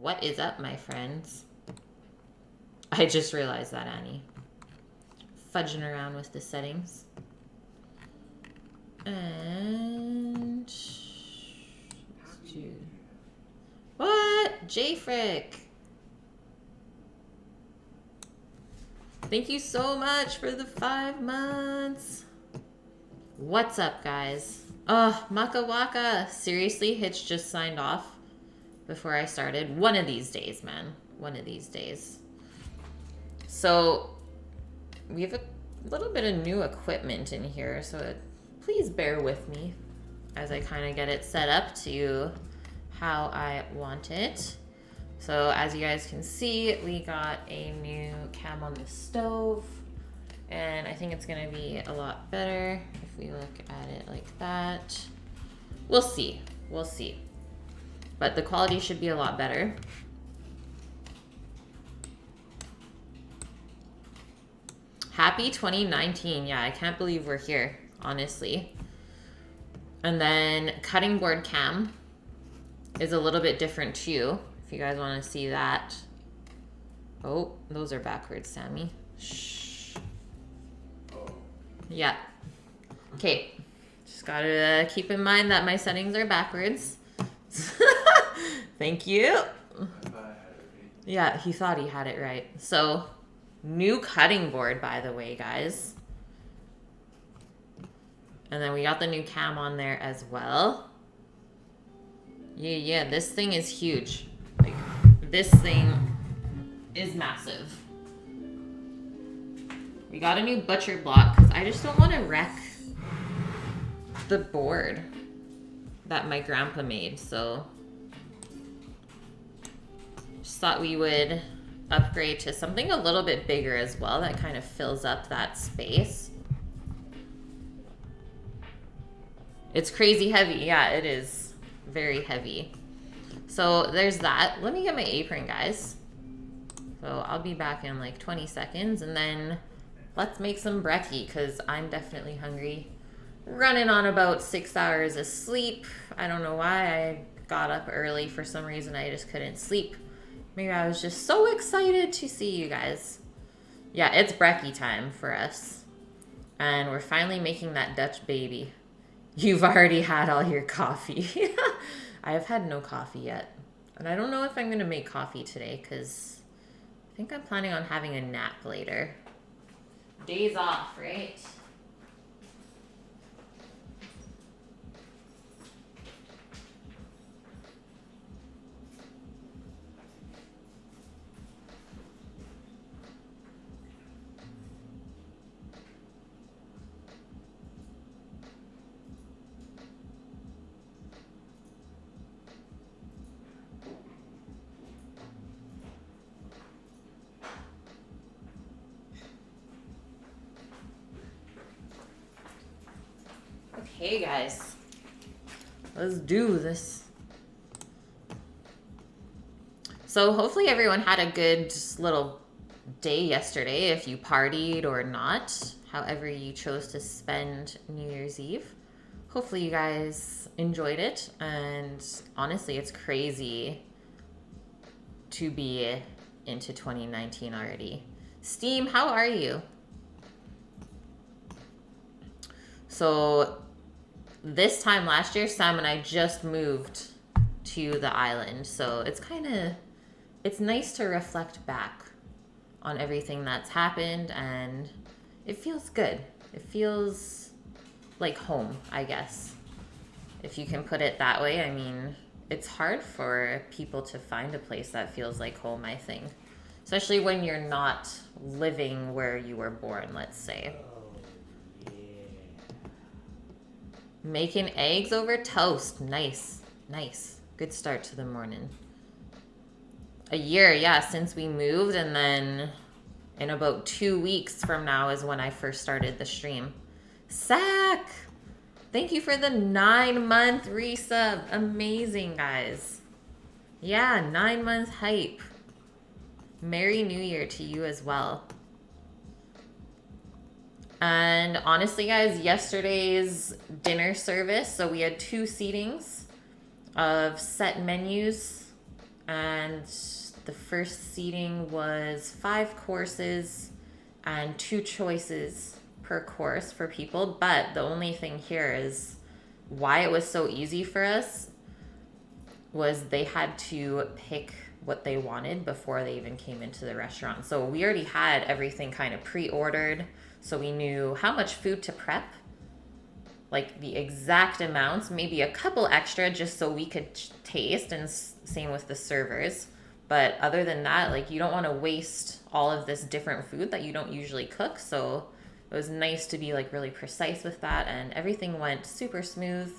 What is up, my friends? I just realized that, Annie. Fudging around with the settings. And... let's do... What? J-Frick! Thank you so much for the 5 months. What's up, guys? Oh, Maka Waka. Seriously, Hitch just signed off before I started. One of these days, man. One of these days. So, we have a little bit of new equipment in here, so please bear with me as I kind of get it set up to how I want it. So, as you guys can see, we got a new cam on the stove, and I think it's gonna be a lot better if we look at it like that. We'll see. We'll see. But the quality should be a lot better. Happy 2019. Yeah, I can't believe we're here, honestly. And then cutting board cam is a little bit different too, if you guys want to see that. Oh, those are backwards, Sammy. Shh. Yeah. Okay. Just gotta keep in mind that my settings are backwards. Thank you. Yeah, he thought he had it right. So, new cutting board, by the way, guys. And then we got the new cam on there as well. Yeah, this thing is huge. Like, this thing is massive. We got a new butcher block because I just don't want to wreck the board that my grandpa made. So, just thought we would upgrade to something a little bit bigger as well that kind of fills up that space. It's crazy heavy. Yeah, it is very heavy. So there's that. Let me get my apron, guys. So I'll be back in like 20 seconds, and then let's make some brekkie because I'm definitely hungry. Running on about 6 hours of sleep. I don't know why I got up early. For some reason I just couldn't sleep. Maybe I was just so excited to see you guys. Yeah, it's brekkie time for us. And we're finally making that Dutch baby. You've already had all your coffee. I have had no coffee yet. And I don't know if I'm going to make coffee today because I think I'm planning on having a nap later. Days off, right? Okay, guys, let's do this. So hopefully everyone had a good little day yesterday, if you partied or not, however you chose to spend New Year's Eve. Hopefully you guys enjoyed it, and honestly, it's crazy to be into 2019 already. Steam, how are you? So this time last year, Sam and I just moved to the island. So it's nice to reflect back on everything that's happened, and it feels good. It feels like home, I guess, if you can put it that way. I mean, it's hard for people to find a place that feels like home, I think. Especially when you're not living where you were born, let's say. Making eggs over toast. Nice. Nice. Good start to the morning. A year, yeah, since we moved, and then in about 2 weeks from now is when I first started the stream. Sack! Thank you for the 9-month resub. Amazing, guys. Yeah, 9 months hype. Merry New Year to you as well. And honestly, guys, yesterday's dinner service, so we had 2 seatings of set menus And the first seating was 5 courses and 2 choices per course for people. But the only thing here is why it was so easy for us was they had to pick what they wanted before they even came into the restaurant. So we already had everything kind of pre-ordered, so we knew how much food to prep, like the exact amounts, maybe a couple extra just so we could taste, and same with the servers. But other than that, like, you don't want to waste all of this different food that you don't usually cook. So it was nice to be like really precise with that, and everything went super smooth.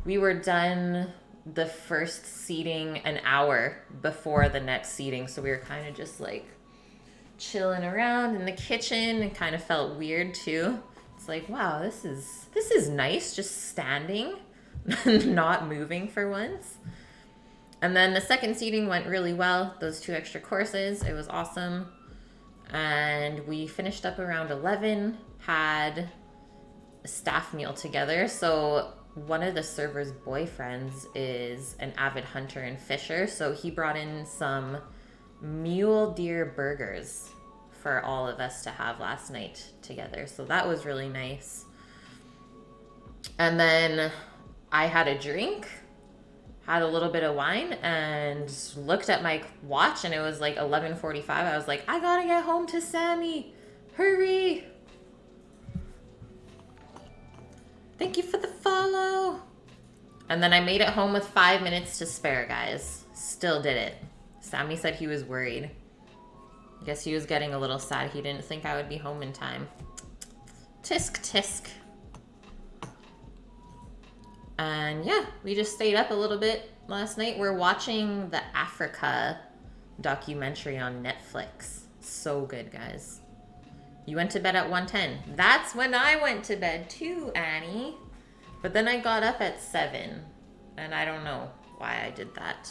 We were done the first seating an hour before the next seating, so we were kind of just like chilling around in the kitchen, and kind of felt weird too. It's like, wow, this is nice, just standing, not moving for once. And then the second seating went really well. Those 2 extra courses, it was awesome. And we finished up around 11, had a staff meal together. So one of the server's boyfriends is an avid hunter and fisher, so he brought in some mule deer burgers for all of us to have last night together. So that was really nice. And then I had a drink, had a little bit of wine, and looked at my watch, and it was like 11:45. I was like, I gotta get home to Sammy. Hurry. Thank you for the follow. And then I made it home with 5 minutes to spare, guys. Still did it. Sammy said he was worried. Guess he was getting a little sad. He didn't think I would be home in time. Tisk tisk. And yeah, we just stayed up a little bit last night. We're watching the Africa documentary on Netflix. So good, guys. You went to bed at 1:10. That's when I went to bed too, Annie. But then I got up at 7. And I don't know why I did that.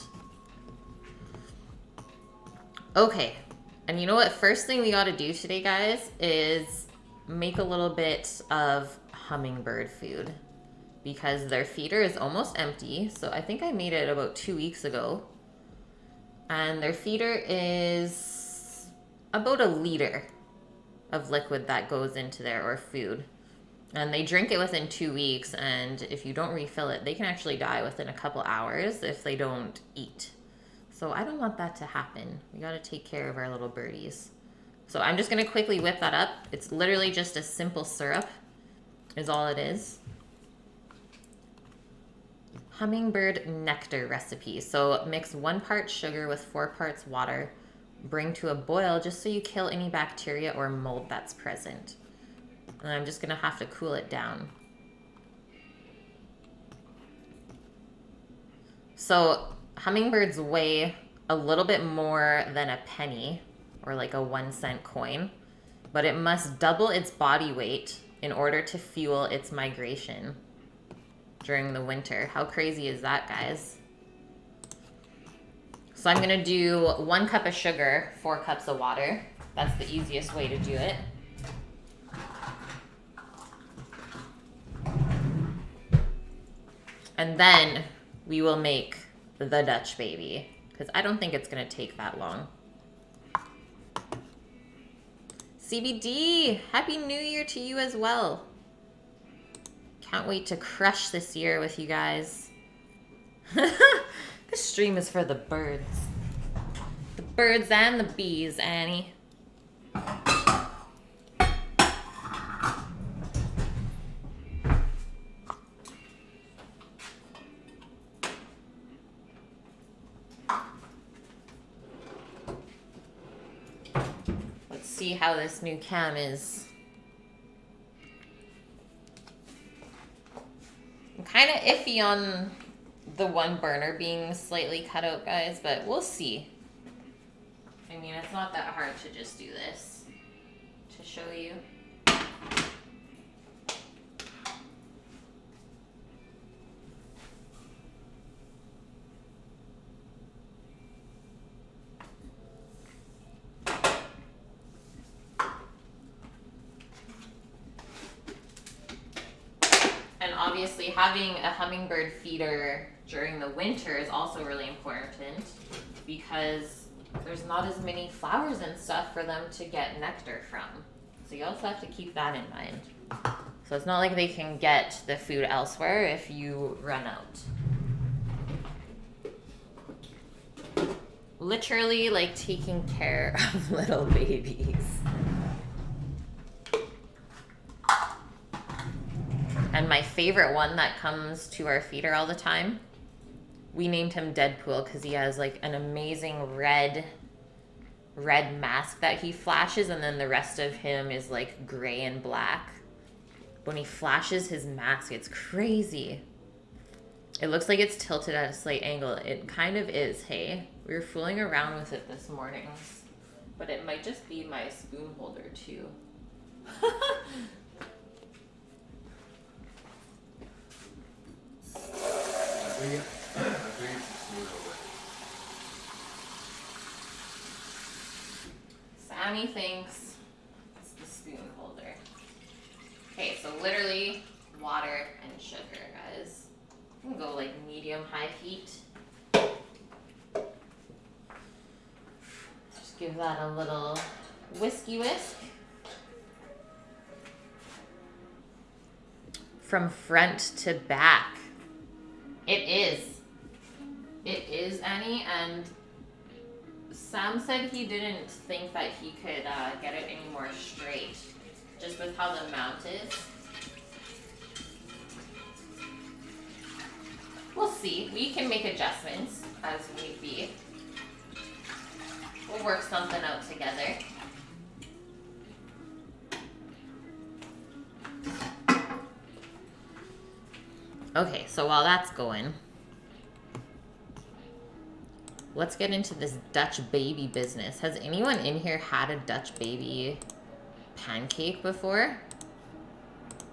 Okay. And you know what? First thing we got to do today, guys, is make a little bit of hummingbird food. Because their feeder is almost empty. So I think I made it about 2 weeks ago. And their feeder is about a liter of liquid that goes into there, or food. And they drink it within 2 weeks, and if you don't refill it, they can actually die within a couple hours if they don't eat. So I don't want that to happen. We gotta take care of our little birdies. So I'm just gonna quickly whip that up. It's literally just a simple syrup is all it is. Hummingbird nectar recipe. So mix 1 part sugar with 4 parts water. Bring to a boil just so you kill any bacteria or mold that's present. And I'm just gonna have to cool it down. So hummingbirds weigh a little bit more than a penny, or like a 1-cent coin, but it must double its body weight in order to fuel its migration during the winter. How crazy is that, guys? So I'm gonna do 1 cup of sugar, 4 cups of water. That's the easiest way to do it. And then we will make the Dutch baby, because I don't think it's gonna take that long. CBD, Happy New Year to you as well. Can't wait to crush this year with you guys. This stream is for the birds. The birds and the bees, Annie. Let's see how this new cam is. I'm kind of iffy on the 1 burner being slightly cut out, guys, but we'll see. I mean, it's not that hard to just do this to show you. obviously having a hummingbird feeder during the winter is also really important because there's not as many flowers and stuff for them to get nectar from. So you also have to keep that in mind. So it's not like they can get the food elsewhere if you run out. Literally like taking care of little babies. And my favorite one that comes to our feeder all the time, we named him Deadpool because he has like an amazing red mask that he flashes, and then the rest of him is like gray and black. When he flashes his mask, it's crazy. It looks like it's tilted at a slight angle. It kind of is, hey? We were fooling around with it this morning, but it might just be my spoon holder too. Sammy thinks it's the spoon holder. Okay, so literally water and sugar, guys. I'm gonna go like medium-high heat. Just give that a little whisk. From front to back. It is, Annie, and Sam said he didn't think that he could get it any more straight, just with how the mount is. We'll see. We can make adjustments as need be. We'll work something out together. Okay, so while that's going, let's get into this Dutch baby business. Has anyone in here had a Dutch baby pancake before?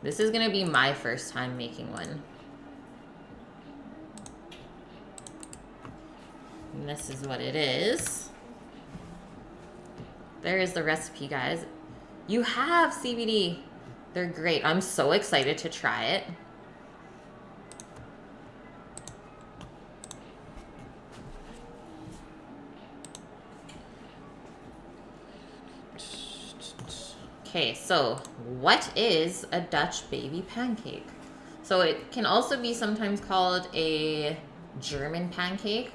This is gonna be my first time making one. And this is what it is. There is the recipe, guys. You have CBD. They're great. I'm so excited to try it. Okay, so what is a Dutch baby pancake? So it can also be sometimes called a German pancake,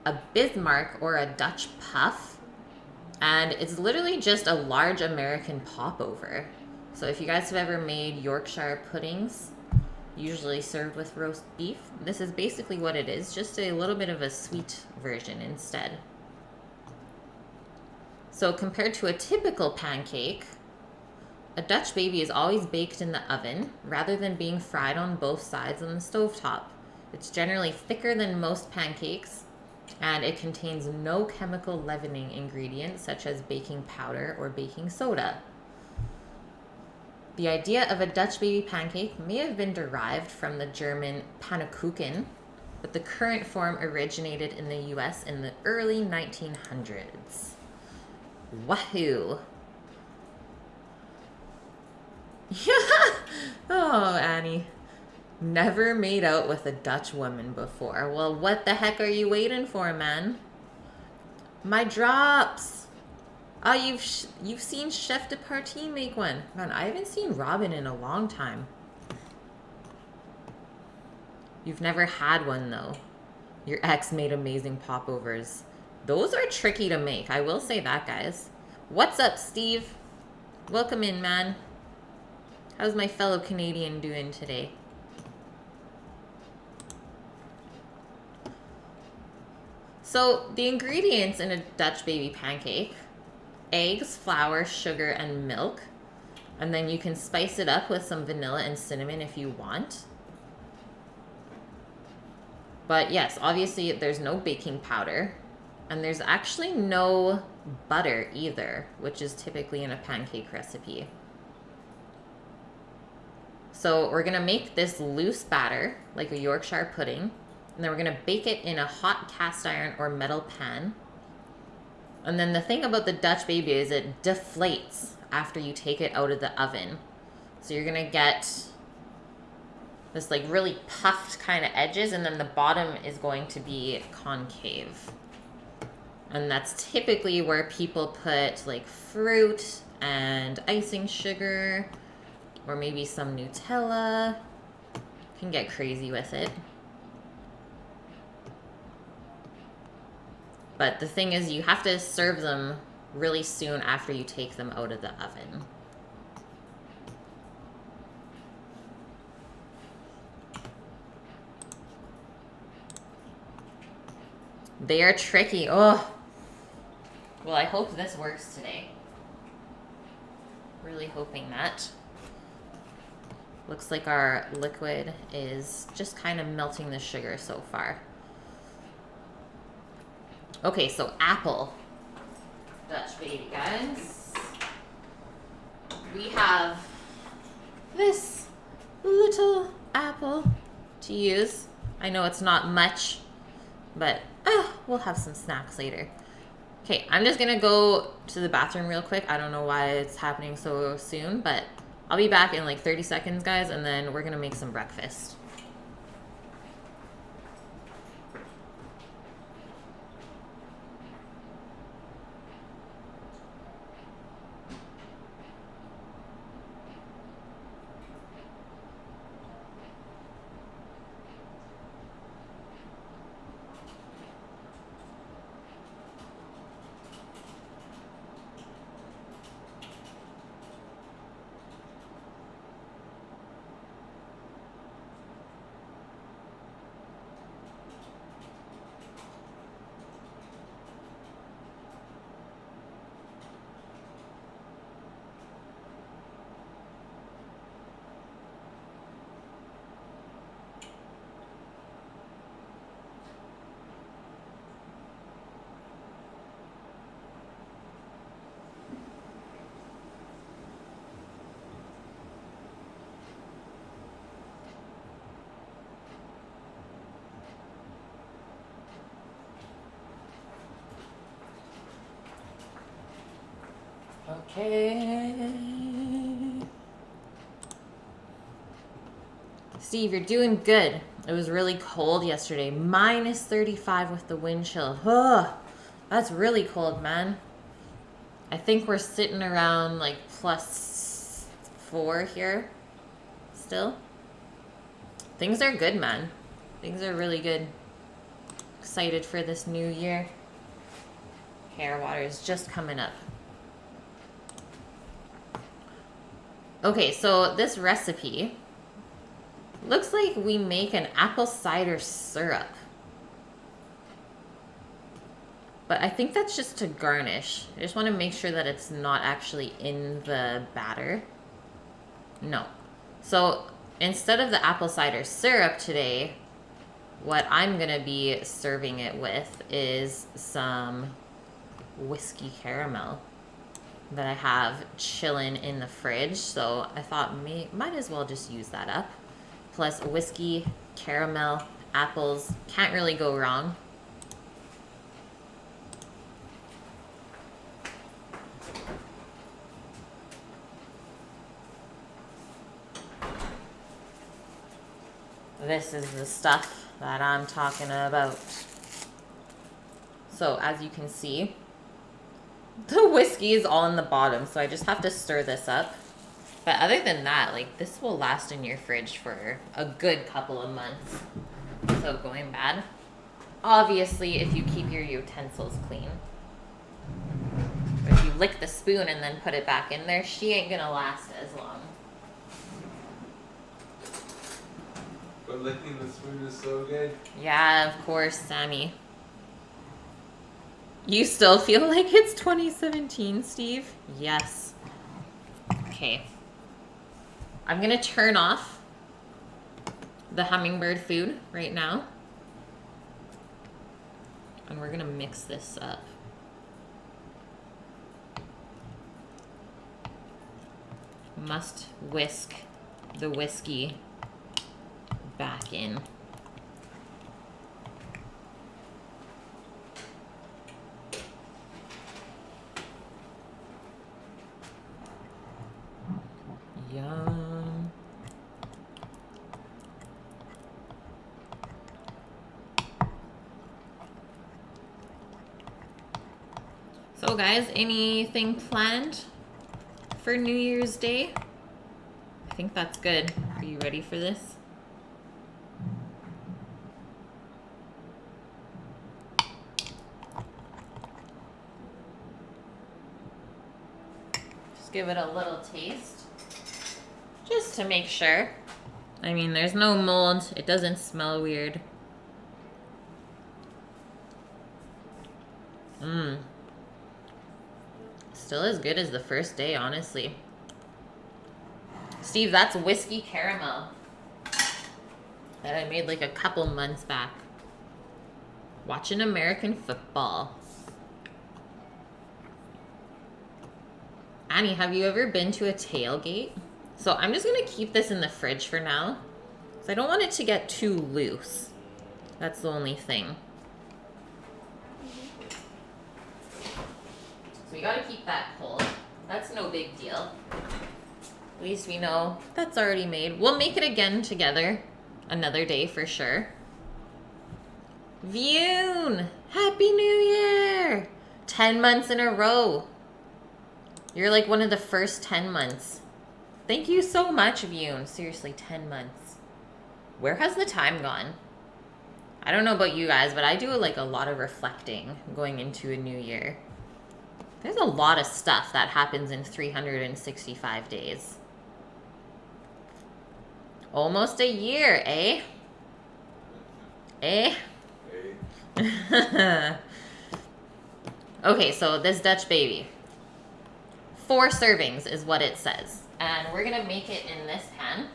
a Bismarck, or a Dutch puff. And it's literally just a large American popover. So if you guys have ever made Yorkshire puddings, usually served with roast beef, this is basically what it is, just a little bit of a sweet version instead. So compared to a typical pancake, a Dutch baby is always baked in the oven rather than being fried on both sides on the stovetop. It's generally thicker than most pancakes, and it contains no chemical leavening ingredients such as baking powder or baking soda. The idea of a Dutch baby pancake may have been derived from the German Pannekuchen, but the current form originated in the US in the early 1900s. Wahoo! Oh, Annie. Never made out with a Dutch woman before. Well, what the heck are you waiting for, man? My drops. Oh, you've seen Chef de Partie make one. Man, I haven't seen Robin in a long time. You've never had one, though. Your ex made amazing popovers. Those are tricky to make. I will say that, guys. What's up, Steve? Welcome in, man. How's my fellow Canadian doing today? So the ingredients in a Dutch baby pancake: eggs, flour, sugar, and milk. And then you can spice it up with some vanilla and cinnamon if you want. But yes, obviously there's no baking powder. And there's actually no butter either, which is typically in a pancake recipe. So we're gonna make this loose batter, like a Yorkshire pudding, and then we're gonna bake it in a hot cast iron or metal pan. And then the thing about the Dutch baby is it deflates after you take it out of the oven. So you're gonna get this like really puffed kind of edges, and then the bottom is going to be concave. And that's typically where people put like fruit and icing sugar, or maybe some Nutella. Can get crazy with it. But the thing is, you have to serve them really soon after you take them out of the oven. They are tricky. Oh. Well, I hope this works today. Really hoping that. Looks like our liquid is just kind of melting the sugar so far. Okay, so apple. Dutch baby, guys. We have this little apple to use. I know it's not much, but we'll have some snacks later. Okay, I'm just gonna go to the bathroom real quick. I don't know why it's happening so soon, but I'll be back in like 30 seconds, guys, and then we're gonna make some breakfast. Okay. Steve, you're doing good. It was really cold yesterday. Minus 35 with the wind chill. Ugh, that's really cold, man. I think we're sitting around like +4 here still. Things are good, man. Things are really good. Excited for this new year. Hair water is just coming up. Okay, so this recipe looks like we make an apple cider syrup. But I think that's just to garnish. I just want to make sure that it's not actually in the batter. No. So instead of the apple cider syrup today, what I'm going to be serving it with is some whiskey caramel that I have chilling in the fridge. So I thought might as well just use that up. Plus whiskey, caramel, apples. Can't really go wrong. This is the stuff that I'm talking about. So as you can see, the whiskey is all in the bottom, so I just have to stir this up. But other than that, like, this will last in your fridge for a good couple of months. So going bad. Obviously, if you keep your utensils clean. If you lick the spoon and then put it back in there, she ain't gonna last as long. But licking the spoon is so good. Yeah, of course, Sammy. You still feel like it's 2017, Steve? Yes. Okay. I'm going to turn off the hummingbird food right now. And we're going to mix this up. Must whisk the whiskey back in. Yum. So guys, anything planned for New Year's Day? I think that's good. Are you ready for this? Just give it a little taste. Just to make sure. I mean, there's no mold. It doesn't smell weird. Mmm. Still as good as the first day, honestly. Steve, that's whiskey caramel that I made like a couple months back. Watching American football. Annie, have you ever been to a tailgate? So I'm just gonna keep this in the fridge for now, because I don't want it to get too loose. That's the only thing. So we gotta keep that cold. That's no big deal. At least we know that's already made. We'll make it again together another day for sure. Vune! Happy New Year! 10 months in a row. You're like one of the first 10 months. Thank you so much, Vune. Seriously, 10 months. Where has the time gone? I don't know about you guys, but I do like a lot of reflecting going into a new year. There's a lot of stuff that happens in 365 days. Almost a year, eh? Eh? Okay, so this Dutch baby. 4 servings is what it says. And we're gonna make it in this pan.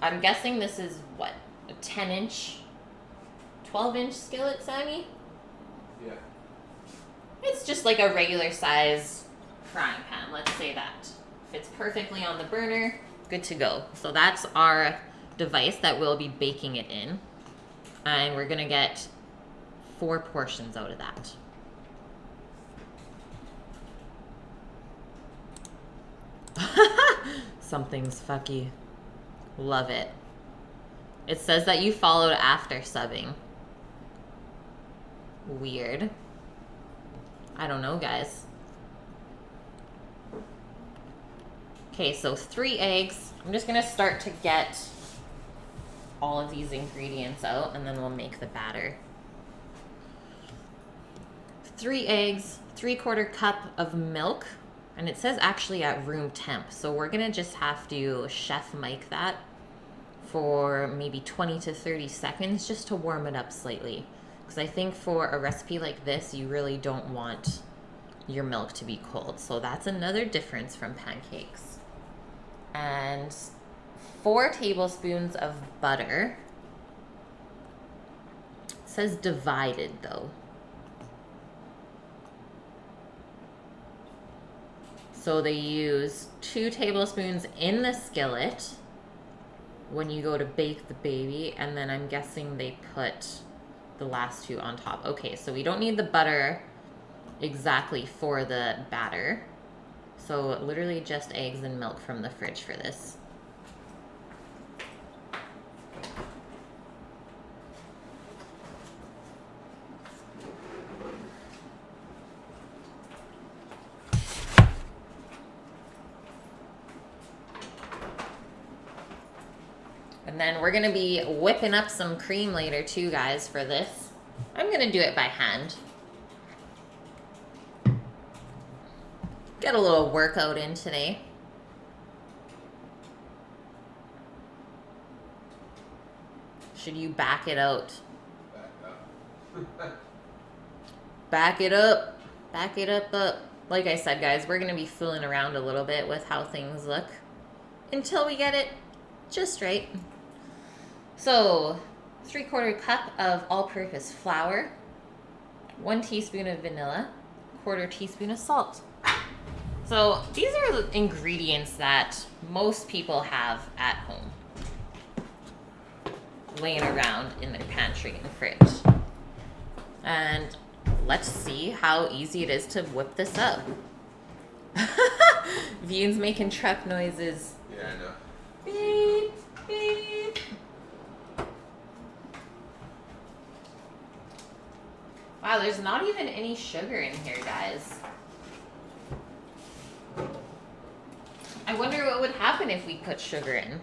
I'm guessing this is what? A 10-inch, 12-inch skillet, Sammy? Yeah. It's just like a regular size frying pan, let's say that. Fits perfectly on the burner, good to go. So that's our device that we'll be baking it in. And we're gonna get 4 portions out of that. Something's fucky. Love it. It says that you followed after subbing. Weird. I don't know, guys. Okay, so 3 eggs. I'm just gonna start to get all of these ingredients out, and then we'll make the batter. 3 eggs, 3/4 cup of milk, and it says actually at room temp, so we're gonna just have to chef mic that for maybe 20 to 30 seconds just to warm it up slightly. Because I think for a recipe like this, you really don't want your milk to be cold. So that's another difference from pancakes. And 4 tablespoons of butter. It says divided though. So they use 2 tablespoons in the skillet when you go to bake the baby, and then I'm guessing they put the last 2 on top. Okay, so we don't need the butter exactly for the batter. So literally just eggs and milk from the fridge for this. And then we're gonna be whipping up some cream later too, guys, for this. I'm gonna do it by hand. Get a little workout in today. Should you back it out? Back it up. Back it up. Like I said, guys, we're gonna be fooling around a little bit with how things look until we get it just right. So, 3/4 cup of all-purpose flour, 1 teaspoon of vanilla, 1/4 teaspoon of salt. So, these are the ingredients that most people have at home, laying around in their pantry and fridge. And let's see how easy it is to whip this up. Vian's making truck noises. Yeah, I know. Beep, beep. Wow, Wow, there's not even any sugar in here, guys. I wonder what would happen if we put sugar in.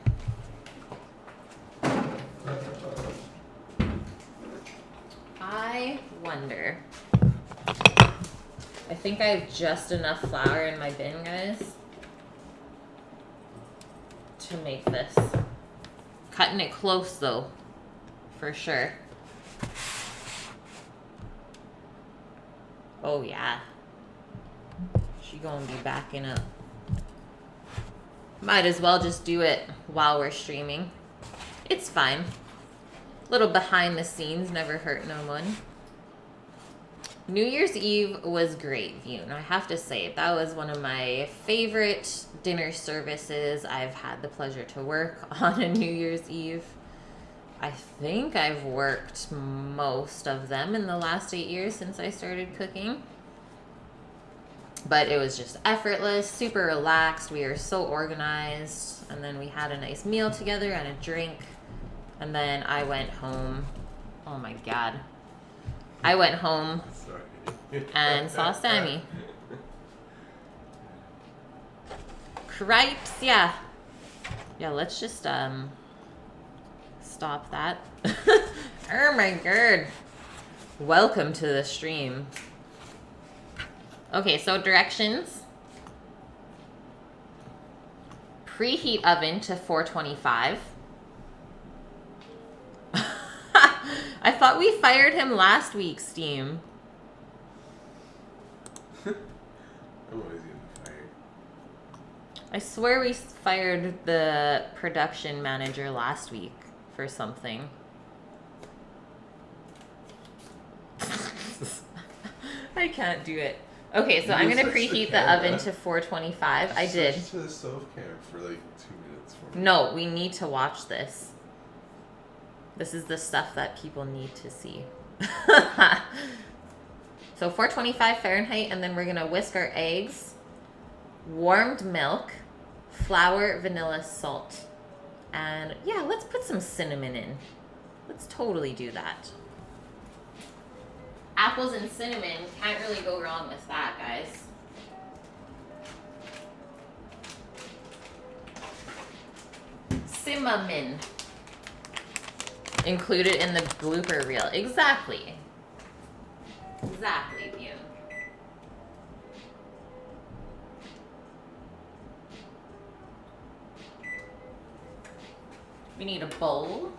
I wonder. I think I have just enough flour in my bin, guys, to make this. Cutting it close, though, for sure. Oh, yeah. She gonna be backing up. Might as well just do it while we're streaming. It's fine. Little behind the scenes, never hurt no one. New Year's Eve was great, Vune. I have to say, that was one of my favorite dinner services. I've had the pleasure to work on a New Year's Eve. I think I've worked most of them in the last 8 years since I started cooking. But it was just effortless, super relaxed. We were so organized. And then we had a nice meal together and a drink. And then I went home. Oh my God. I went home and saw Sammy. Cripes, yeah. Yeah, let's just stop that. Oh my God. Welcome to the stream. Okay, so directions. Preheat oven to 425. I thought we fired him last week, Steam. I'm always getting fired. I swear we fired the production manager last week for something. I can't do it. Okay, so I'm going to preheat the oven to 425. I did. Switch to the stove cam for like 2 minutes for me. No, we need to watch this. This is the stuff that people need to see. So 425 Fahrenheit, and then we're going to whisk our eggs, warmed milk, flour, vanilla, salt. And yeah, let's put some cinnamon in. Let's totally do that. Apples and cinnamon, can't really go wrong with that, guys. Cinnamon. Included in the blooper reel. Exactly. Exactly, Bune. We need a bowl.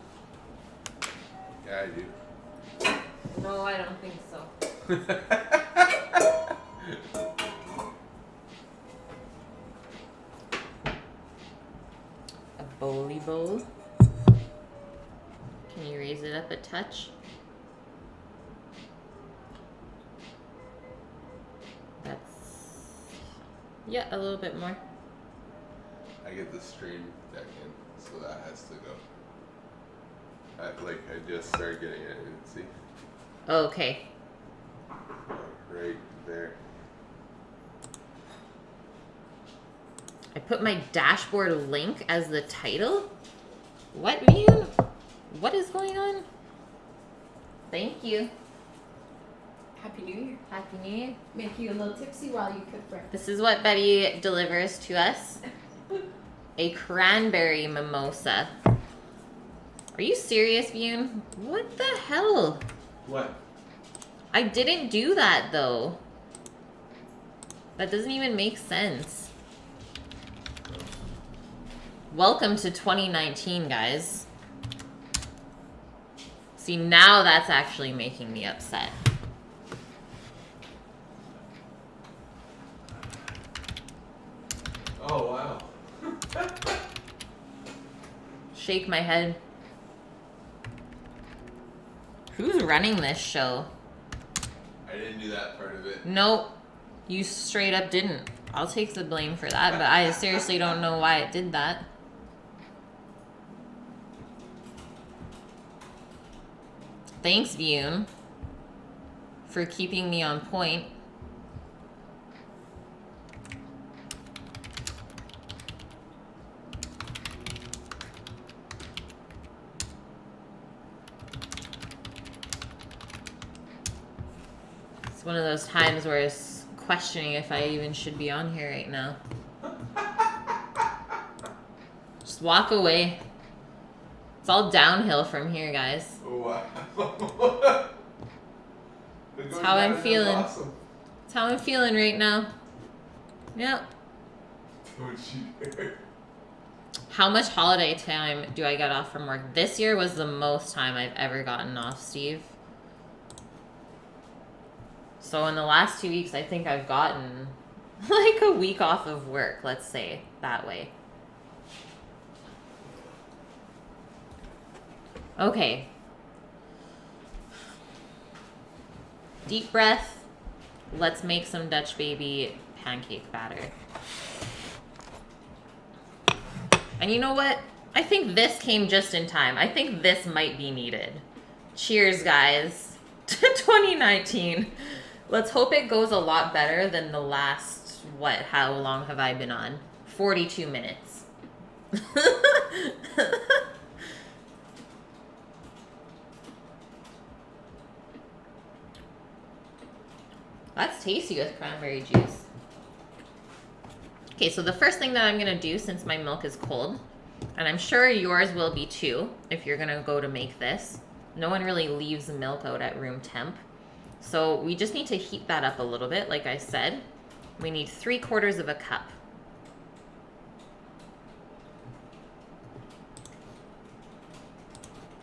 Yeah, I do. No, I don't think so. A bowly bowl. Can you raise it up a touch? That's... yeah, a little bit more. I get the stream deck in, so that has to go. I just started getting it, and see? Okay. Right there. I put my dashboard link as the title? What, Vune? What is going on? Thank you. Happy New Year. Happy New Year. Make you a little tipsy while you cook breakfast. This is what Betty delivers to us. A cranberry mimosa. Are you serious, Vune? What the hell? What? I didn't do that, though. That doesn't even make sense. Welcome to 2019, guys. See, now that's actually making me upset. Oh, wow. Shake my head. Who's running this show? I didn't do that part of it. Nope. You straight up didn't. I'll take the blame for that, but I seriously don't know why it did that. Thanks, Vune, for keeping me on point. one of those times where I was questioning if I even should be on here right now. Just walk away. It's all downhill from here, guys. Wow. That's how I'm feeling. Awesome. That's how I'm feeling right now. Yep. Don't you dare. How much holiday time do I get off from work? This year was the most time I've ever gotten off, Steve. So in the last 2 weeks, I think I've gotten like a week off of work, let's say that way. Okay. Deep breath. Let's make some Dutch baby pancake batter. And you know what? I think this came just in time. I think this might be needed. Cheers, guys, to 2019. Let's hope it goes a lot better than the last, what, how long have I been on? 42 minutes. That's tasty with cranberry juice. Okay, so the first thing that I'm gonna do, since my milk is cold, and I'm sure yours will be too, if you're gonna go to make this. No one really leaves milk out at room temp. So we just need to heat that up a little bit, like I said. We need 3/4 of a cup.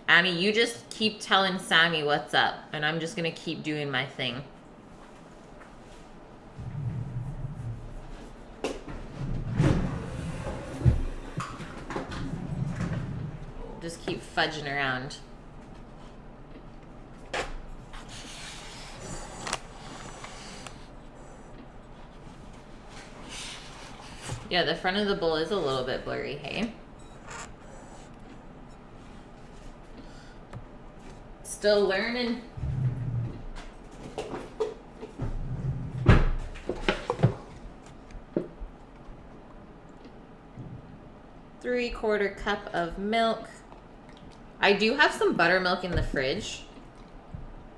Annie, you just keep telling Sammy what's up, and I'm just gonna keep doing my thing. Just keep fudging around. Yeah, the front of the bowl is a little bit blurry, hey? Still learning. Three-quarter cup of milk. I do have some buttermilk in the fridge.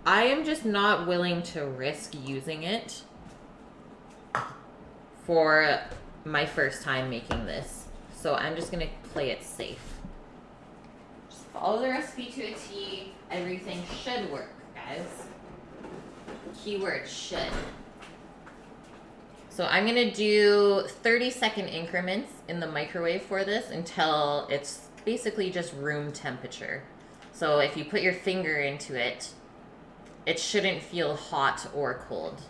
I am just not willing to risk using it for my first time making this. So I'm just gonna play it safe. Just follow the recipe to a T. Everything should work, guys. Keyword should. So I'm gonna do 30-second increments in the microwave for this until it's basically just room temperature. So if you put your finger into it, it shouldn't feel hot or cold.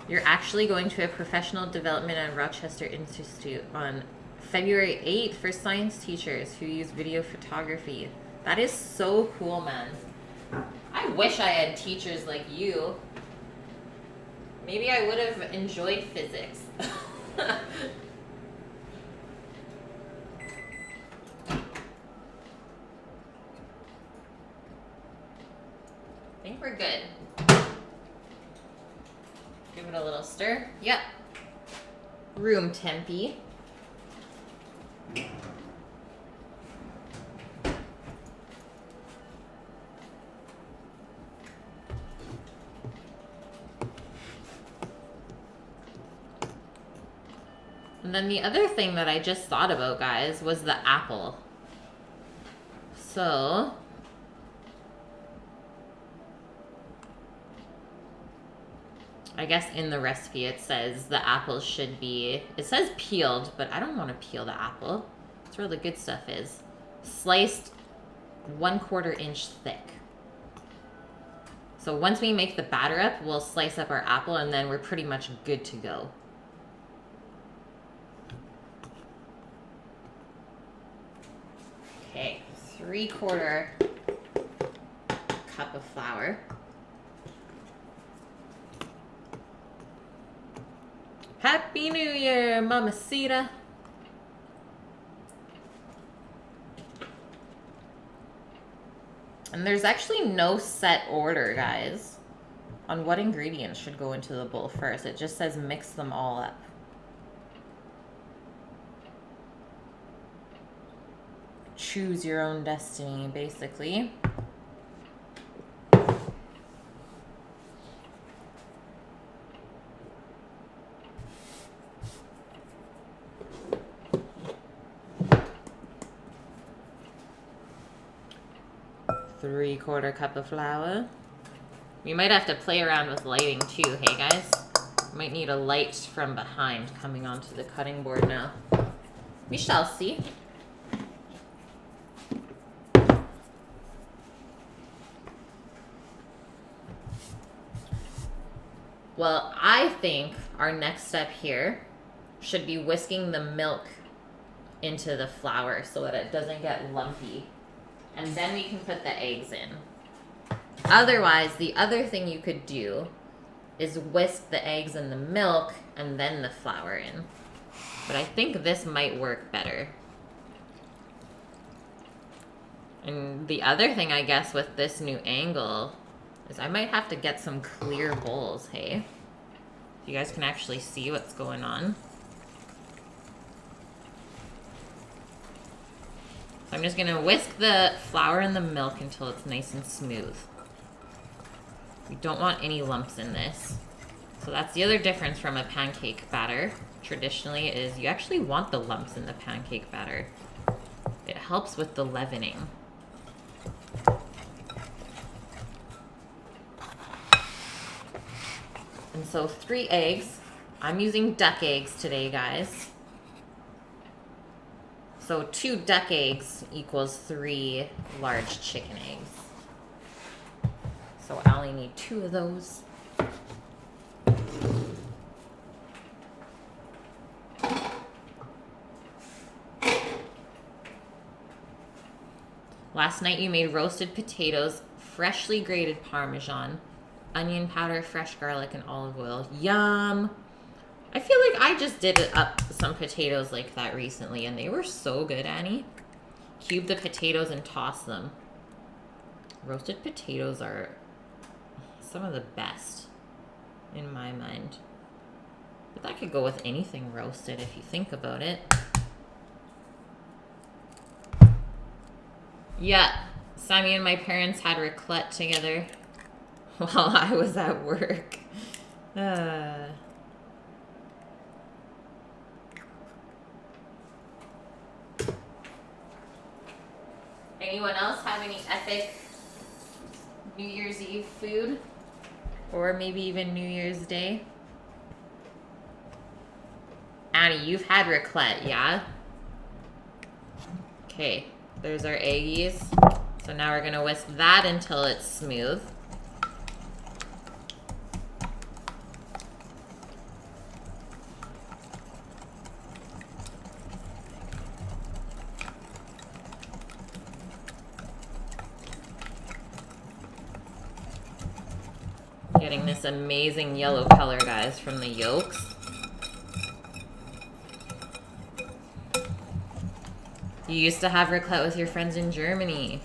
You're actually going to a professional development at Rochester Institute on February 8th for science teachers who use video photography. That is so cool, man. I wish I had teachers like you. Maybe I would have enjoyed physics. I think we're good. Give it a little stir. Yep. Room tempy. And then the other thing that I just thought about, guys, was the apple. So I guess in the recipe it says the apple should be, it says peeled, but I don't want to peel the apple. That's where the good stuff is. Sliced 1/4 inch thick. So once we make the batter up, we'll slice up our apple and then we're pretty much good to go. Okay, 3/4 cup of flour. Happy New Year, Mamacita. And there's actually no set order, guys, on what ingredients should go into the bowl first. It just says mix them all up. choose your own destiny, basically. Three-quarter cup of flour. We might have to play around with lighting too, hey guys? Might need a light from behind coming onto the cutting board now. We shall see. Well, I think our next step here should be whisking the milk into the flour so that it doesn't get lumpy. And then we can put the eggs in. Otherwise, the other thing you could do is whisk the eggs in the milk and then the flour in. But I think this might work better. And the other thing, I guess, with this new angle is I might have to get some clear bowls, hey? You guys can actually see what's going on. So I'm just gonna whisk the flour and the milk until it's nice and smooth. We don't want any lumps in this. So that's the other difference from a pancake batter. Traditionally is you actually want the lumps in the pancake batter. It helps with the leavening. And so 3 eggs. I'm using duck eggs today, guys. So 2 duck eggs equals 3 large chicken eggs. So I only need 2 of those. Last night you made roasted potatoes, freshly grated Parmesan, onion powder, fresh garlic, and olive oil. Yum! I feel like I just did up some potatoes like that recently, and they were so good, Annie. Cube the potatoes and toss them. Roasted potatoes are some of the best in my mind. But that could go with anything roasted if you think about it. Yeah, Sammy and my parents had raclette together while I was at work. Anyone else have any epic New Year's Eve food? Or maybe even New Year's Day? Annie, you've had raclette, yeah? Okay, there's our eggies. So now we're gonna whisk that until it's smooth. Getting this amazing yellow color, guys, from the yolks. You used to have raclette with your friends in Germany.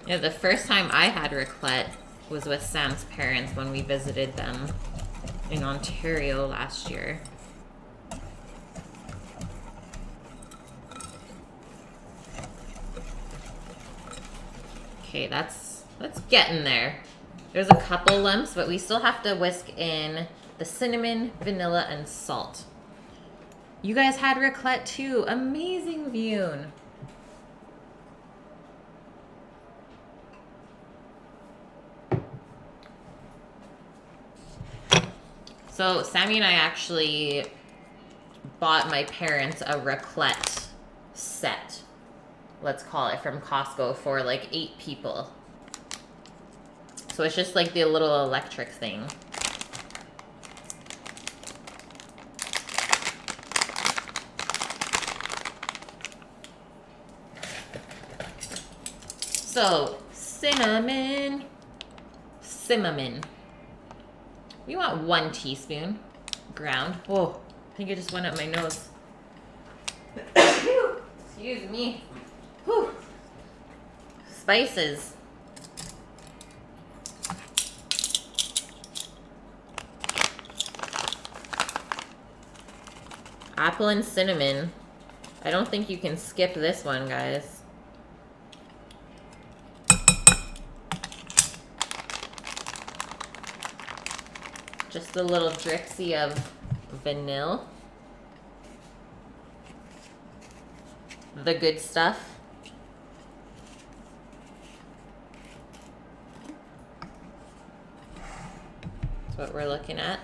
Yeah, the first time I had raclette was with Sam's parents when we visited them in Ontario last year. Okay, that's getting there. There's a couple lumps, but we still have to whisk in the cinnamon, vanilla, and salt. You guys had raclette too. Amazing, Vune. So Sammy and I actually bought my parents a raclette set, let's call it, from Costco for like 8 people. So it's just like the little electric thing. So cinnamon. We want 1 teaspoon ground. Whoa, I think it just went up my nose. Excuse me. Whew. Spices. Apple and cinnamon. I don't think you can skip this one, guys. Just a little dripsy of vanilla. The good stuff. That's what we're looking at.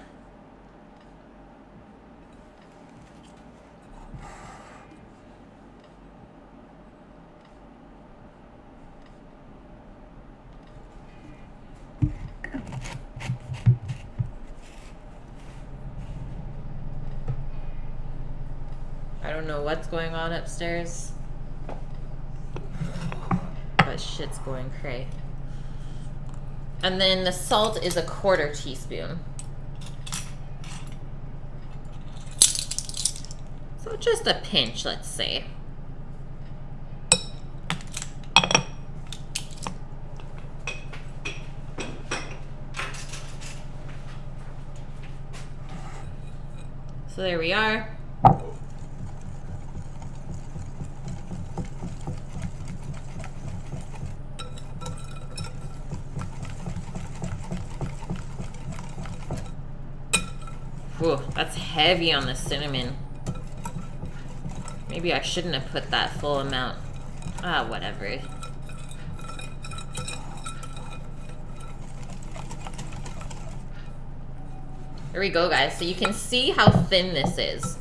I don't know what's going on upstairs, but shit's going cray. And then the salt is a 1/4 teaspoon. So just a pinch, let's say. So there we are. Whew, that's heavy on the cinnamon. Maybe I shouldn't have put that full amount. Ah, whatever. There we go, guys. So you can see how thin this is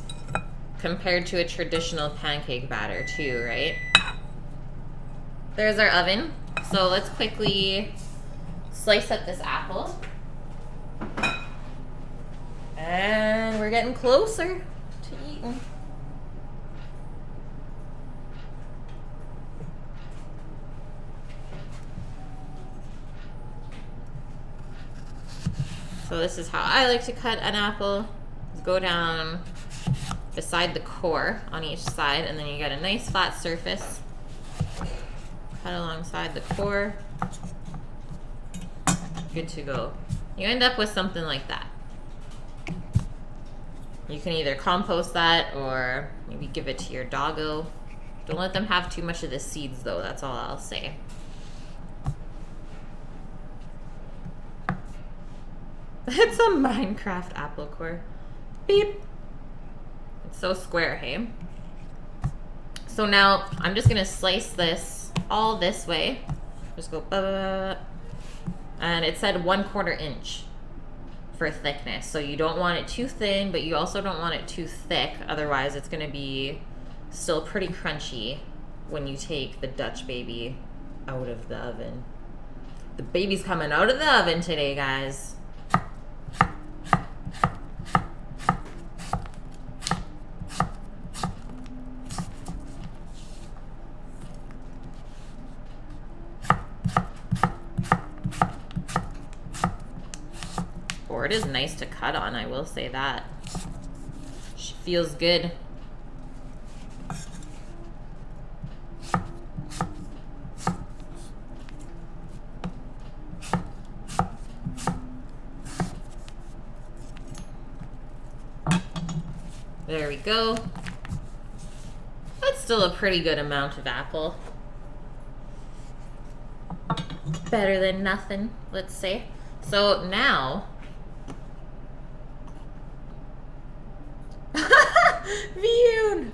compared to a traditional pancake batter too, right? There's our oven. So let's quickly slice up this apple. And we're getting closer to eating. So this is how I like to cut an apple. Just go down beside the core on each side, and then you get a nice flat surface. Cut alongside the core. Good to go. You end up with something like that. You can either compost that or maybe give it to your doggo. Don't let them have too much of the seeds though, that's all I'll say. It's a Minecraft apple core. Beep. It's so square, hey? So now I'm just gonna slice this all this way. Just go, and it said 1/4 inch for thickness. So you don't want it too thin, but you also don't want it too thick. Otherwise it's gonna be still pretty crunchy when you take the Dutch baby out of the oven. The baby's coming out of the oven today, guys. Board is nice to cut on, I will say that. She feels good. There we go. That's still a pretty good amount of apple. Better than nothing, let's say. So now, Vioon!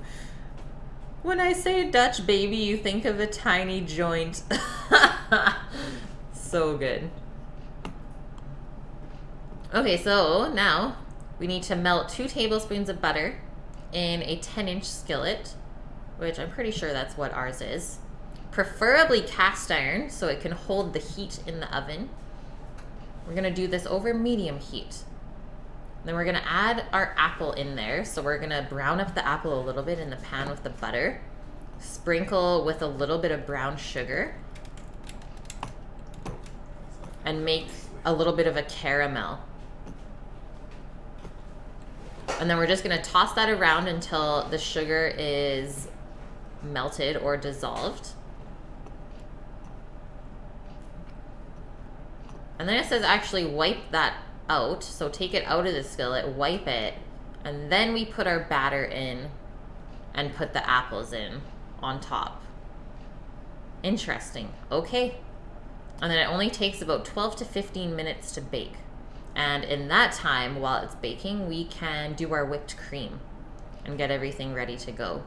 When I say Dutch baby, you think of a tiny joint. So good. Okay, so now we need to melt 2 tablespoons of butter in a 10-inch skillet, which I'm pretty sure that's what ours is. Preferably cast iron, so it can hold the heat in the oven. We're gonna do this over medium heat. Then we're gonna add our apple in there. So we're gonna brown up the apple a little bit in the pan with the butter. Sprinkle with a little bit of brown sugar. And make a little bit of a caramel. And then we're just gonna toss that around until the sugar is melted or dissolved. And then it says actually wipe that out. So take it out of the skillet, wipe it, And then we put our batter in and put the apples in on top. Interesting. Okay. And then it only takes about 12 to 15 minutes to bake. And in that time, while it's baking, we can do our whipped cream and get everything ready to go.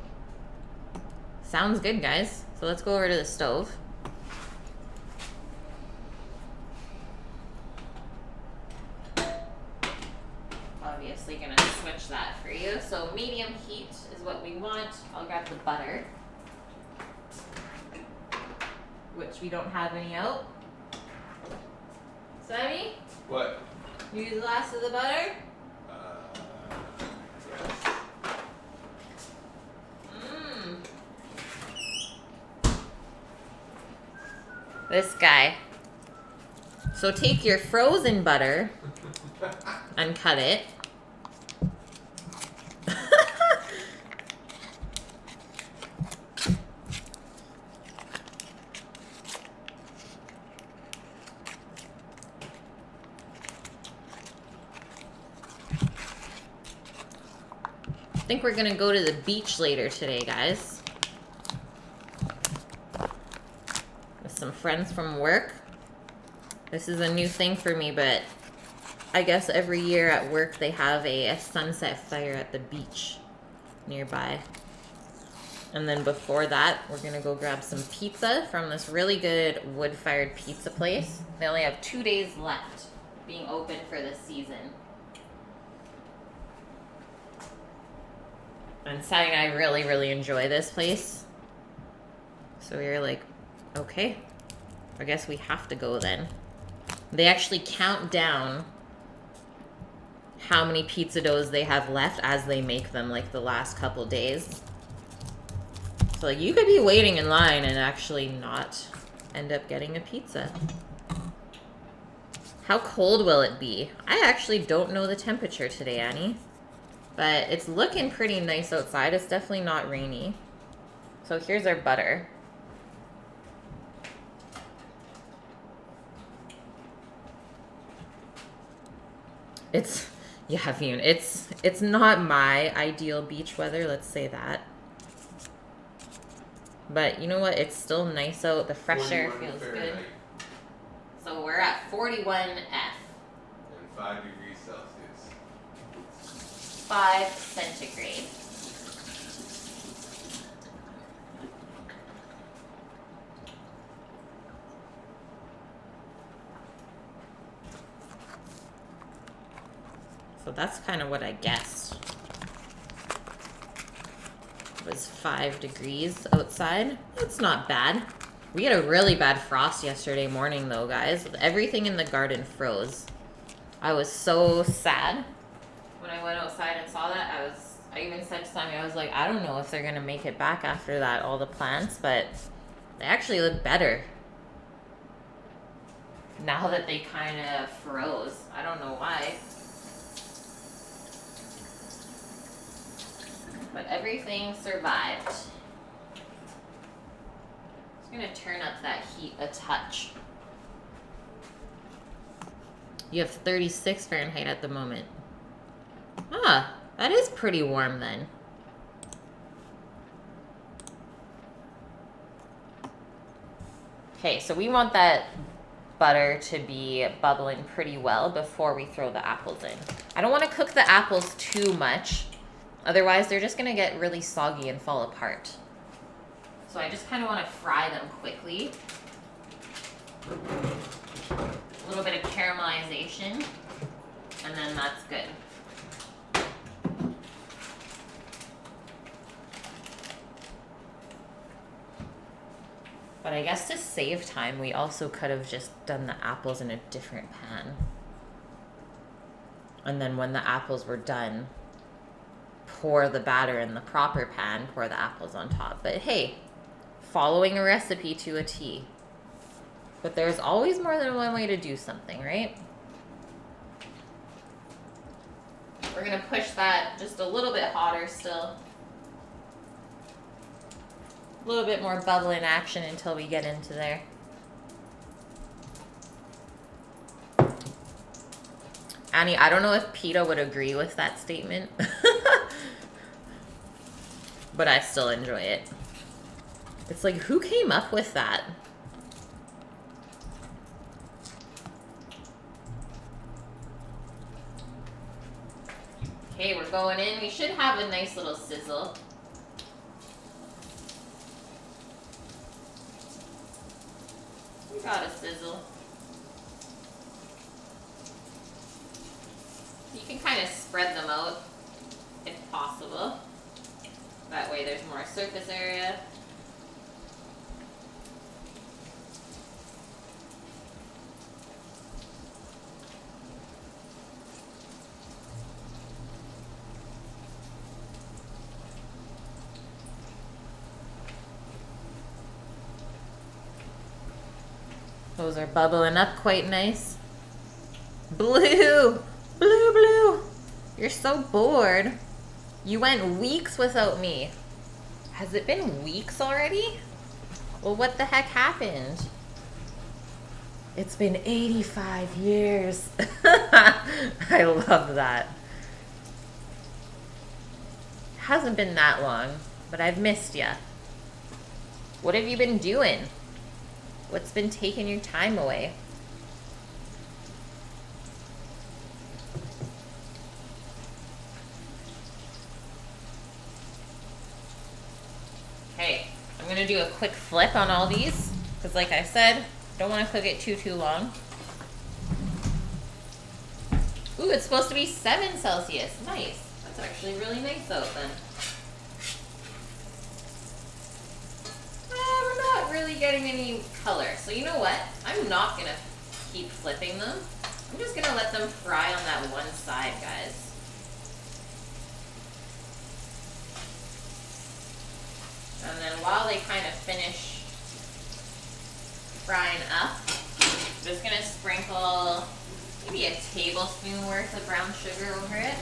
Sounds good, guys. So let's go over to the stove. Obviously gonna switch that for you. So medium heat is what we want. I'll grab the butter, which we don't have any out. Sammy? What? You use the last of the butter? Yes. This guy. So take your frozen butter and cut it. I think we're gonna go to the beach later today, guys. With some friends from work. This is a new thing for me, but I guess every year at work they have a sunset fire at the beach nearby. And then before that, we're gonna go grab some pizza from this really good wood-fired pizza place. They only have 2 days left being open for this season. And Sally and I really, really enjoy this place. So we were like, okay, I guess we have to go then. They actually count down how many pizza doughs they have left as they make them, like the last couple days. So like you could be waiting in line and actually not end up getting a pizza. How cold will it be? I actually don't know the temperature today, Annie. But it's looking pretty nice outside. It's definitely not rainy. So here's our butter. It's, yeah, Fune, it's not my ideal beach weather, let's say that. But you know what? It's still nice out. The fresh air feels good. So we're at 41 F. And 5 degrees Celsius. 5 centigrade. So that's kind of what I guessed. It was 5 degrees outside. That's not bad. We had a really bad frost yesterday morning though, guys. Everything in the garden froze. I was so sad when I went outside and saw that. I even said to Sammy, I was like, I don't know if they're gonna make it back after that, all the plants, but they actually look better now that they kind of froze. I don't know why. But everything survived. Just gonna turn up that heat a touch. You have 36 Fahrenheit at the moment. Ah, that is pretty warm then. Okay, so we want that butter to be bubbling pretty well before we throw the apples in. I don't want to cook the apples too much. Otherwise, they're just going to get really soggy and fall apart. So I just kind of want to fry them quickly. A little bit of caramelization, and then that's good. But I guess to save time, we also could have just done the apples in a different pan. And then when the apples were done, pour the batter in the proper pan, pour the apples on top. But hey, following a recipe to a T. But there's always more than one way to do something, right? We're gonna push that just a little bit hotter still. A little bit more bubbling action until we get into there. Annie, I don't know if PETA would agree with that statement. but I still enjoy it. It's like, who came up with that? Okay, we're going in. We should have a nice little sizzle. We got a sizzle. You can kind of spread them out if possible. That way there's more surface area. Those are bubbling up quite nice. Blue! Blue, blue! You're so bored. You went weeks without me. Has it been weeks already? Well, what the heck happened? It's been 85 years. I love that. Hasn't been that long, but I've missed ya. What have you been doing? What's been taking your time away? Okay, I'm gonna do a quick flip on all these, because like I said, don't want to cook it too long. Ooh, it's supposed to be 7 Celsius. Nice. That's actually really nice out then. We're not really getting any color. So you know what? I'm not going to keep flipping them. I'm just going to let them fry on that one side, guys. And then while they kind of finish frying up, I'm just going to sprinkle maybe a tablespoon worth of brown sugar over it.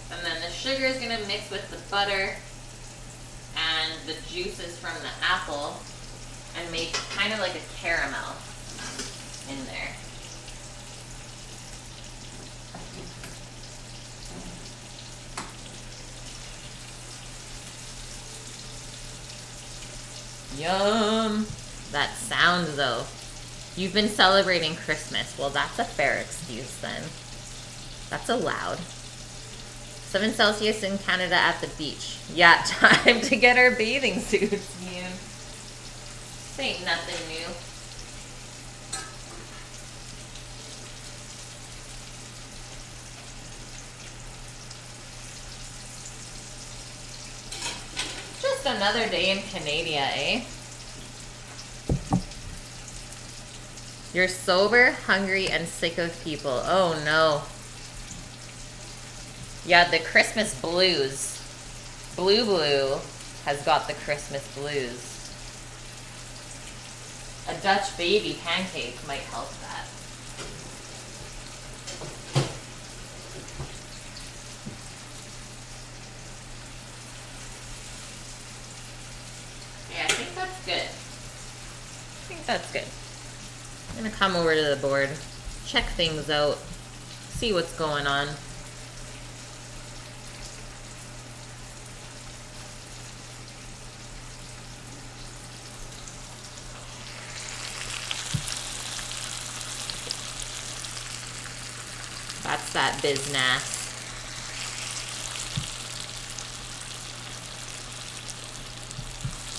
And then the sugar is going to mix with the butter and the juices from the apple and make kind of like a caramel in there. Yum! That sound though. You've been celebrating Christmas. Well, that's a fair excuse then. That's allowed. 7 Celsius in Canada at the beach. Yeah, time to get our bathing suits, man. This ain't nothing new. Just another day in Canada, eh? You're sober, hungry, and sick of people. Oh no. Yeah, the Christmas blues. Blue has got the Christmas blues. A Dutch baby pancake might help that. Yeah, I think that's good. I think that's good. I'm gonna come over to the board, check things out, see what's going on. That's that business.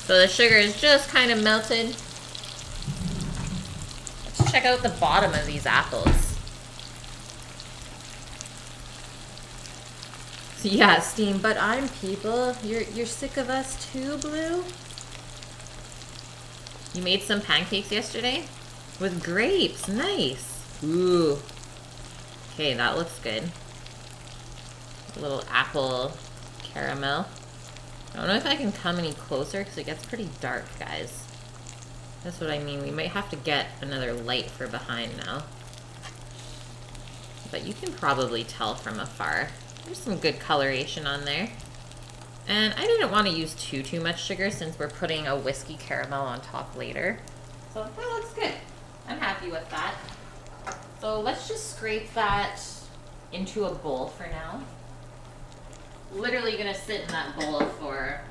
So the sugar is just kind of melted. Let's check out the bottom of these apples. So yeah, steam, but I'm people. You're sick of us too, Blue? You made some pancakes yesterday? With grapes, nice. Ooh. Okay, that looks good. A little apple caramel. I don't know if I can come any closer because it gets pretty dark, guys. That's what I mean. We might have to get another light for behind now. But you can probably tell from afar. There's some good coloration on there. And I didn't want to use too much sugar since we're putting a whiskey caramel on top later. So that looks good. I'm happy with that. So let's just scrape that into a bowl for now. Literally gonna sit in that bowl for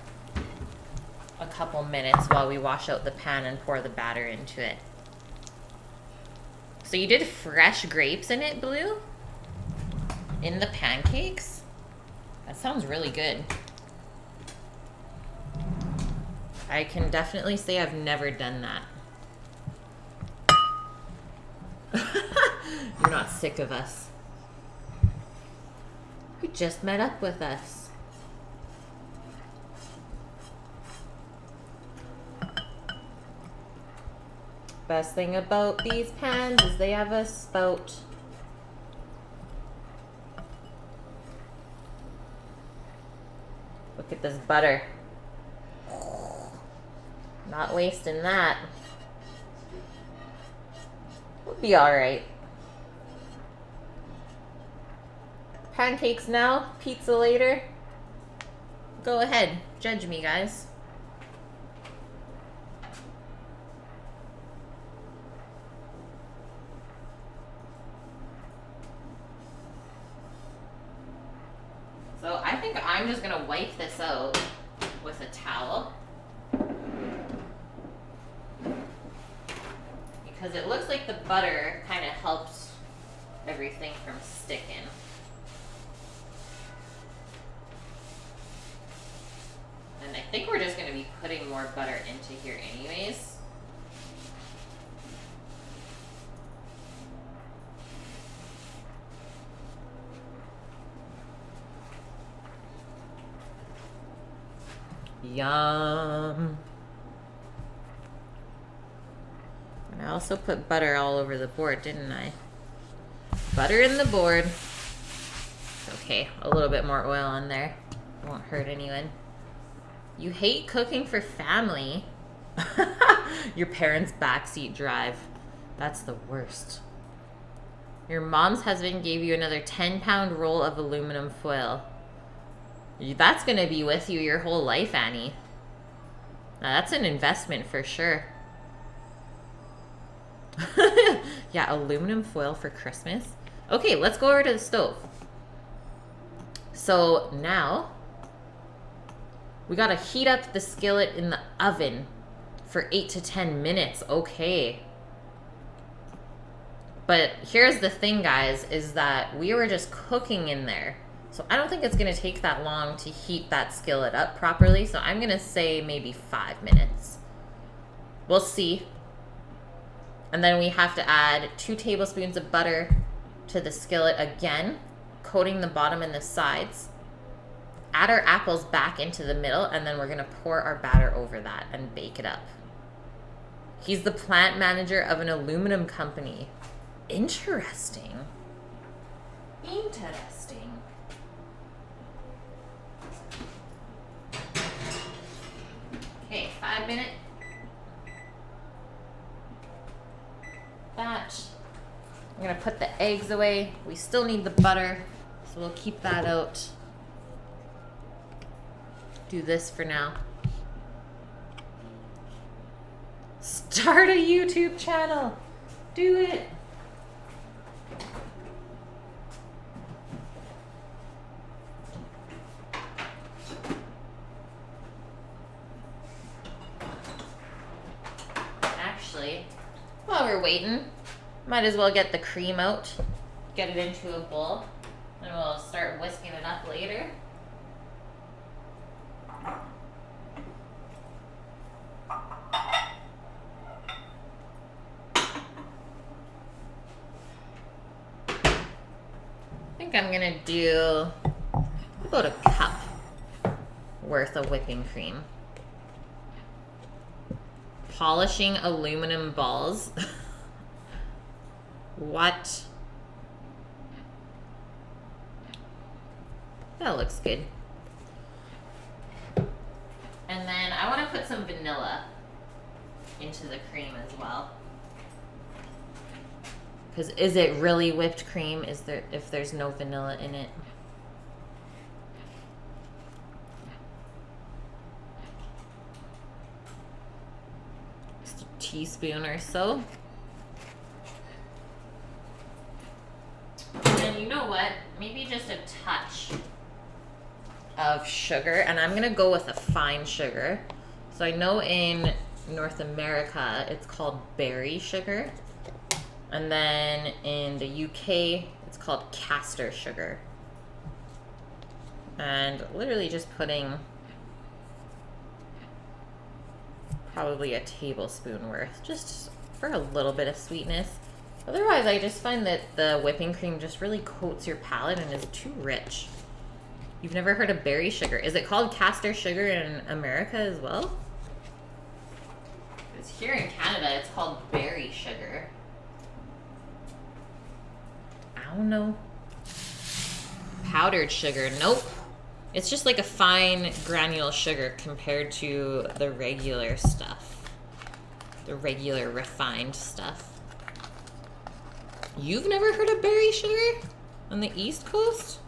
a couple minutes while we wash out the pan and pour the batter into it. So you did fresh grapes in it, Blue? In the pancakes? That sounds really good. I can definitely say I've never done that. You're not sick of us. You just met up with us. Best thing about these pans is they have a spout. Look at this butter. Not wasting that. We'll be alright. Pancakes now, pizza later. Go ahead, judge me, guys. So I think I'm just gonna wipe this out with a towel. Because it looks like the butter kind of helps everything from sticking. And I think we're just going to be putting more butter into here anyways. Yum. And I also put butter all over the board, didn't I? Butter in the board. Okay, a little bit more oil on there. Won't hurt anyone. You hate cooking for family. Your parents' backseat drive. That's the worst. Your mom's husband gave you another 10-pound roll of aluminum foil. That's going to be with you your whole life, Annie. Now, that's an investment for sure. Yeah, aluminum foil for Christmas. Okay, let's go over to the stove. So now we gotta heat up the skillet in the oven for 8 to 10 minutes. Okay. But here's the thing, guys, is that we were just cooking in there. So I don't think it's gonna take that long to heat that skillet up properly. So I'm gonna say maybe 5 minutes. We'll see. And then we have to add 2 tablespoons of butter to the skillet again, coating the bottom and the sides. Add our apples back into the middle, and then we're gonna pour our batter over that and bake it up. He's the plant manager of an aluminum company. Interesting. Interesting. Okay, 5 minute. That. I'm gonna put the eggs away. We still need the butter, so we'll keep that out. Do this for now. Start a YouTube channel. Do it. Actually, while we're waiting, might as well get the cream out, get it into a bowl, and we'll start whisking it up later. I think I'm gonna do about a cup worth of whipping cream. Polishing aluminum balls. What? That looks good. And then I want to put some vanilla into the cream as well. Because is it really whipped cream if there's no vanilla in it? teaspoon or so. And then you know what? Maybe just a touch of sugar. And I'm gonna go with a fine sugar. So I know in North America, it's called berry sugar. And then in the UK, it's called caster sugar. And literally just putting probably a tablespoon worth, just for a little bit of sweetness. Otherwise, I just find that the whipping cream just really coats your palate and is too rich. You've never heard of berry sugar. Is it called caster sugar in America as well? Because here in Canada, it's called berry sugar. I don't know. Powdered sugar, nope. It's just like a fine granule sugar compared to the regular stuff. The regular refined stuff. You've never heard of berry sugar on the East Coast?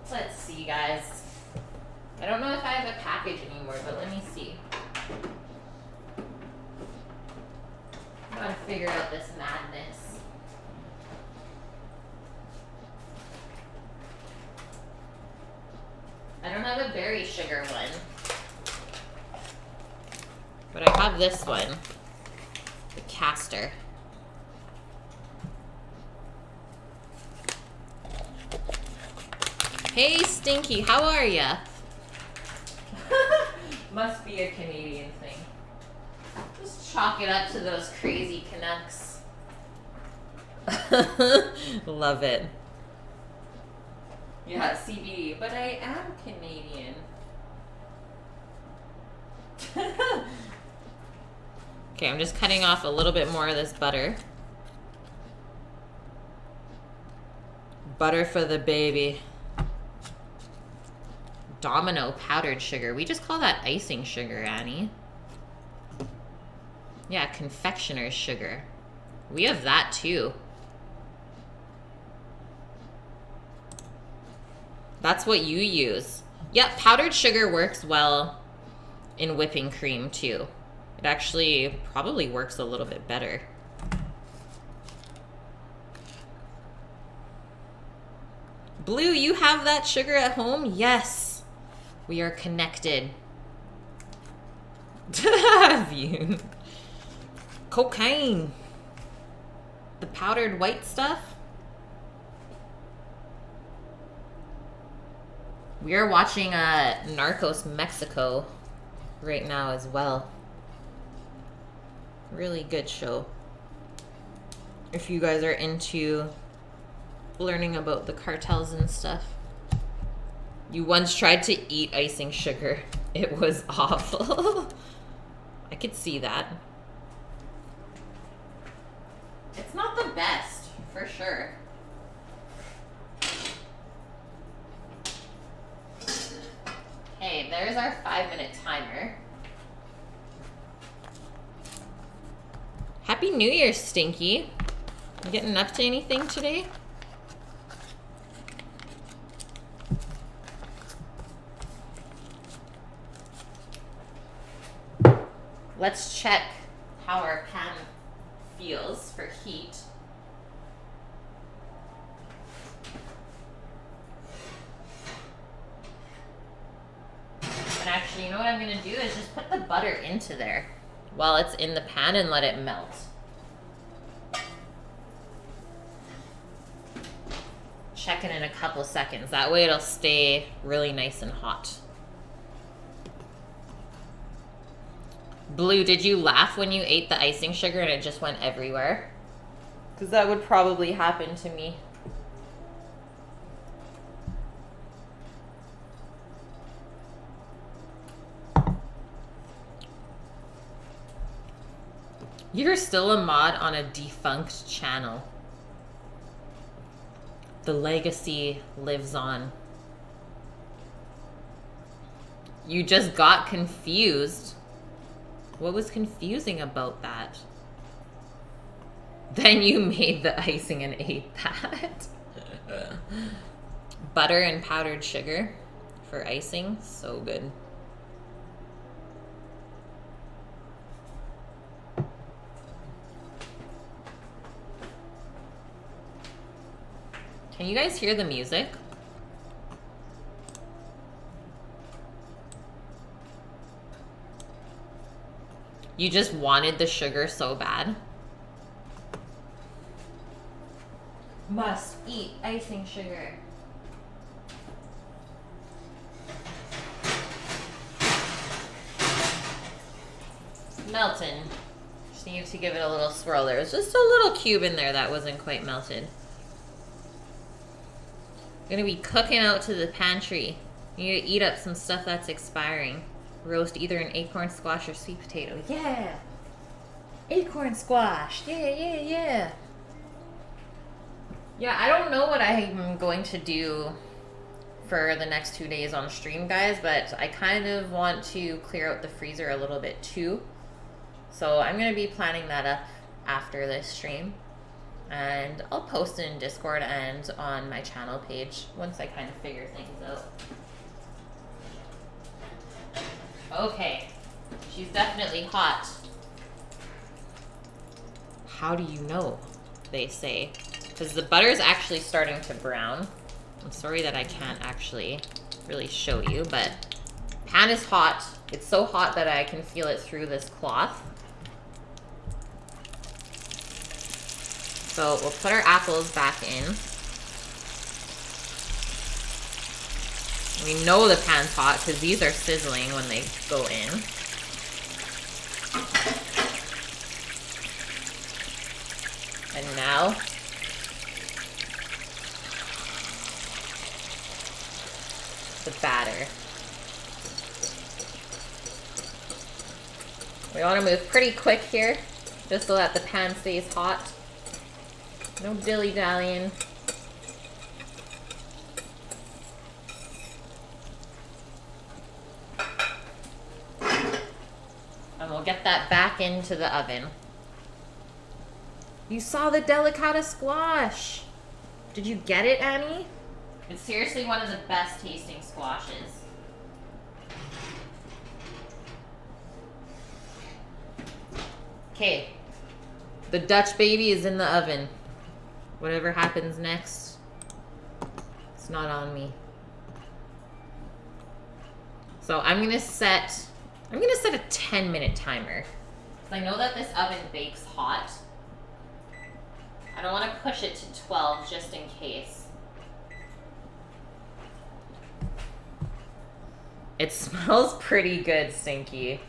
Let's see, guys. I don't know if I have a package anymore, but let me see. I'm gonna figure out this madness. I don't have a berry sugar one. But I have this one. The caster. Hey, Stinky, how are ya? Must be a Canadian thing. Just chalk it up to those crazy Canucks. Love it. Yeah, CBD, but I am Canadian. Okay, I'm just cutting off a little bit more of this butter. Butter for the baby. Domino powdered sugar. We just call that icing sugar, Annie. Yeah, confectioner's sugar. We have that too. That's what you use. Yep, powdered sugar works well in whipping cream too. It actually probably works a little bit better. Blue, you have that sugar at home? Yes. We are connected. Have you? Cocaine. The powdered white stuff? We are watching Narcos Mexico right now as well. Really good show. If you guys are into learning about the cartels and stuff. You once tried to eat icing sugar. It was awful. I could see that. It's not the best, for sure. Okay, there's our 5-minute timer. Happy New Year, Stinky. You getting up to anything today? Let's check how our pan feels for heat. And actually, you know what I'm gonna do is just put the butter into there while it's in the pan and let it melt. Check it in a couple seconds. That way it'll stay really nice and hot. Blue, did you laugh when you ate the icing sugar and it just went everywhere? Because that would probably happen to me. You're still a mod on a defunct channel. The legacy lives on. You just got confused. What was confusing about that? Then you made the icing and ate that. Butter and powdered sugar for icing, so good. Can you guys hear the music? You just wanted the sugar so bad. Must eat icing sugar. Melting. Just need to give it a little swirl. There was just a little cube in there that wasn't quite melted. Gonna be cooking out to the pantry. You need to eat up some stuff that's expiring. Roast either an acorn squash or sweet potato. Yeah! Acorn squash! Yeah, yeah, yeah! Yeah, I don't know what I'm going to do for the next 2 days on stream, guys, but I kind of want to clear out the freezer a little bit too. So I'm going to be planning that up after this stream. And I'll post it in Discord and on my channel page once I kind of figure things out. Okay, she's definitely hot. How do you know? They say. Because the butter is actually starting to brown. I'm sorry that I can't actually really show you, but pan is hot. It's so hot that I can feel it through this cloth. So we'll put our apples back in. We know the pan's hot because these are sizzling when they go in. And now the batter. We want to move pretty quick here just so that the pan stays hot. No dilly-dallying. And we'll get that back into the oven. You saw the delicata squash. Did you get it, Annie? It's seriously one of the best tasting squashes. Okay. The Dutch baby is in the oven. Whatever happens next, it's not on me. So I'm gonna set a 10-minute timer. Because I know that this oven bakes hot. I don't want to push it to 12 just in case. It smells pretty good, Stinky.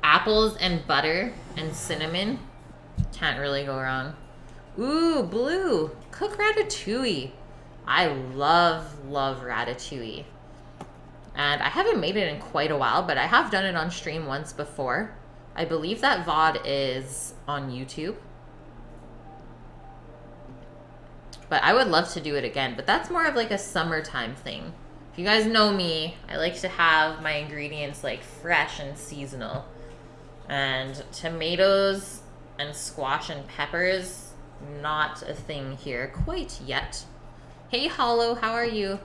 Apples and butter and cinnamon. Can't really go wrong. Ooh, blue. Cook ratatouille. I love ratatouille. And I haven't made it in quite a while, but I have done it on stream once before. I believe that VOD is on YouTube. But I would love to do it again. But that's more of like a summertime thing. If you guys know me, I like to have my ingredients like fresh and seasonal. And tomatoes and squash and peppers, not a thing here quite yet. Hey Hollow, how are you?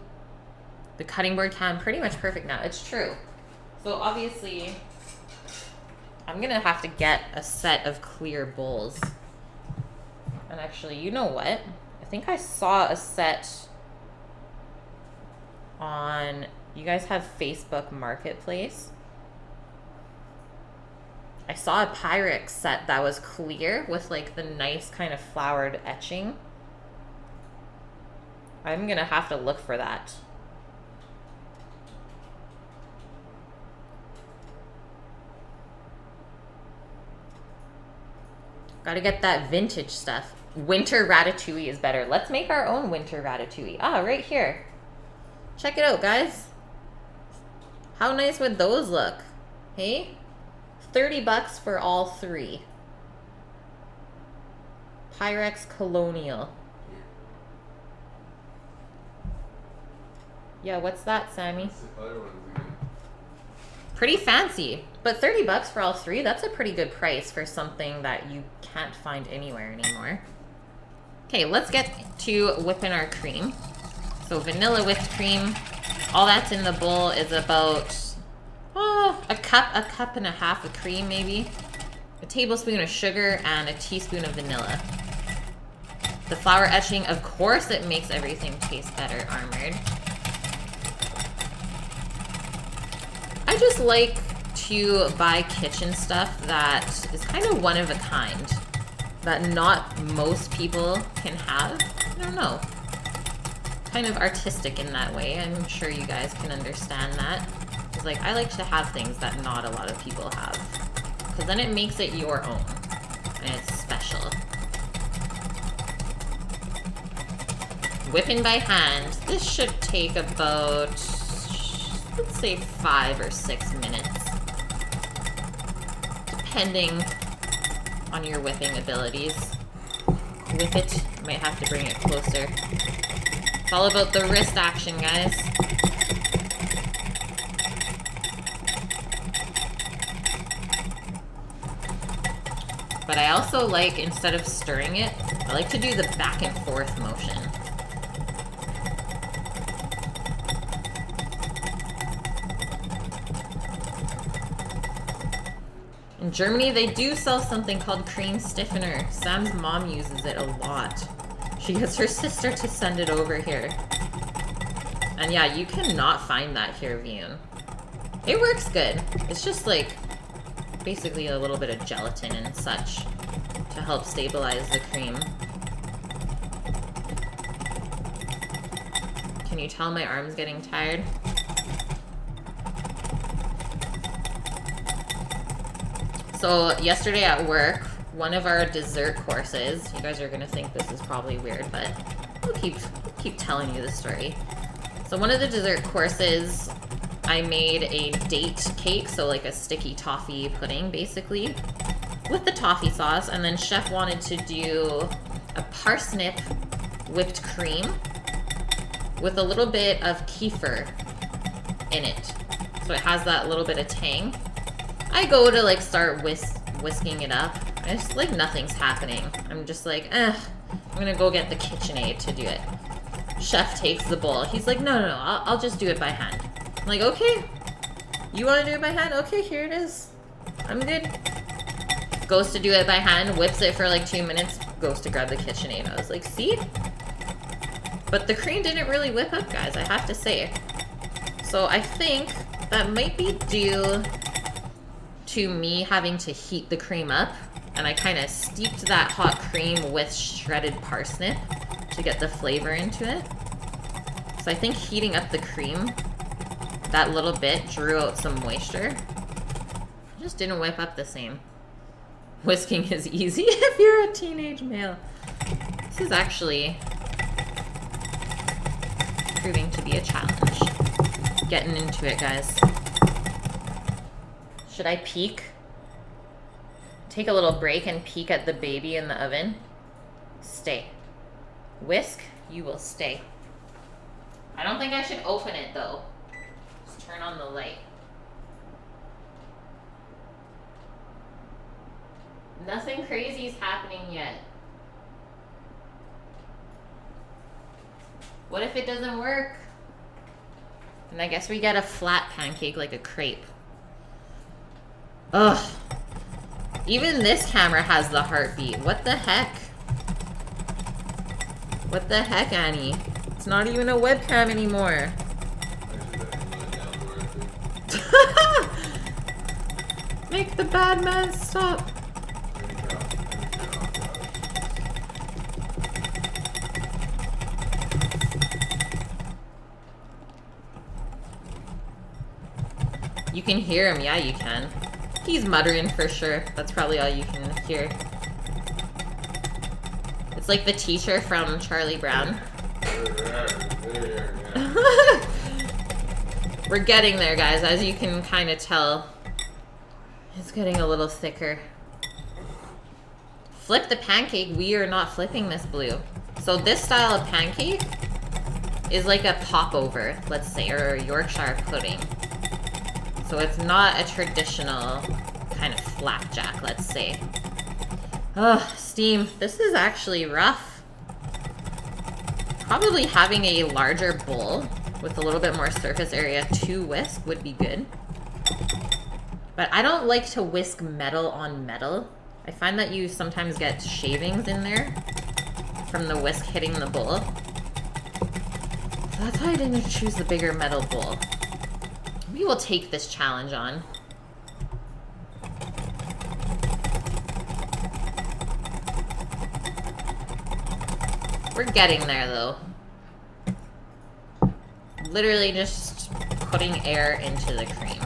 The cutting board cam pretty much perfect now. It's true. So obviously, I'm gonna have to get a set of clear bowls. And actually, you know what? I think I saw a set on, you guys have Facebook Marketplace? I saw a Pyrex set that was clear with like the nice kind of flowered etching. I'm gonna have to look for that. Gotta get that vintage stuff. Winter ratatouille is better. Let's make our own winter ratatouille. Ah, right here. Check it out, guys. How nice would those look? Hey? $30 for all three. Pyrex Colonial. Yeah, what's that, Sammy? Pretty fancy. But $30 for all three, that's a pretty good price for something that you can't find anywhere anymore. Okay, let's get to whipping our cream. So vanilla whipped cream. All that's in the bowl is about a cup and a half of cream maybe. A tablespoon of sugar and a teaspoon of vanilla. The flour etching, of course it makes everything taste better, Armored. I just like to buy kitchen stuff that is kind of one of a kind, that not most people can have. I don't know. Kind of artistic in that way. I'm sure you guys can understand that. It's like, I like to have things that not a lot of people have. Because then it makes it your own. And it's special. Whipping by hand. This should take about, let's say 5 or 6 minutes. Depending on your whipping abilities. Whip it. You might have to bring it closer. It's all about the wrist action, guys. But I also like, instead of stirring it, I like to do the back and forth motion. In Germany, they do sell something called cream stiffener. Sam's mom uses it a lot. She gets her sister to send it over here. And yeah, you cannot find that here, Vian. It works good. It's just like basically a little bit of gelatin and such to help stabilize the cream. Can you tell my arm's getting tired? So yesterday at work, one of our dessert courses, you guys are gonna think this is probably weird, but I'll keep telling you the story. So one of the dessert courses, I made a date cake, so like a sticky toffee pudding, basically, with the toffee sauce, and then chef wanted to do a parsnip whipped cream with a little bit of kefir in it. So it has that little bit of tang. I go to like start whisking it up. I just like nothing's happening. I'm just like, I'm gonna go get the KitchenAid to do it. Chef takes the bowl. He's like, no, I'll just do it by hand. I'm like, okay. You want to do it by hand? Okay, here it is. I'm good. Goes to do it by hand, whips it for like 2 minutes, goes to grab the KitchenAid. I was like, see? But the cream didn't really whip up, guys, I have to say. So I think that might be due to me having to heat the cream up, and I kind of steeped that hot cream with shredded parsnip to get the flavor into it. So I think heating up the cream, that little bit drew out some moisture. It just didn't whip up the same. Whisking is easy if you're a teenage male. This is actually proving to be a challenge. Getting into it, guys. Should I peek? Take a little break and peek at the baby in the oven? Stay. Whisk, you will stay. I don't think I should open it though. Just turn on the light. Nothing crazy is happening yet. What if it doesn't work? And I guess we get a flat pancake like a crepe. Ugh. Even this camera has the heartbeat. What the heck? What the heck, Annie? It's not even a webcam anymore. Make the bad man stop. You can hear him. Yeah, you can. He's muttering for sure. That's probably all you can hear. It's like the teacher from Charlie Brown. We're getting there, guys. As you can kind of tell, it's getting a little thicker. Flip the pancake. We are not flipping this blue. So this style of pancake is like a popover, let's say, or a Yorkshire pudding. So it's not a traditional kind of flapjack, let's say. Ugh, steam. This is actually rough. Probably having a larger bowl with a little bit more surface area to whisk would be good. But I don't like to whisk metal on metal. I find that you sometimes get shavings in there. from the whisk hitting the bowl. That's why I didn't choose the bigger metal bowl. We will take this challenge on. We're getting there, though. Literally just putting air into the cream.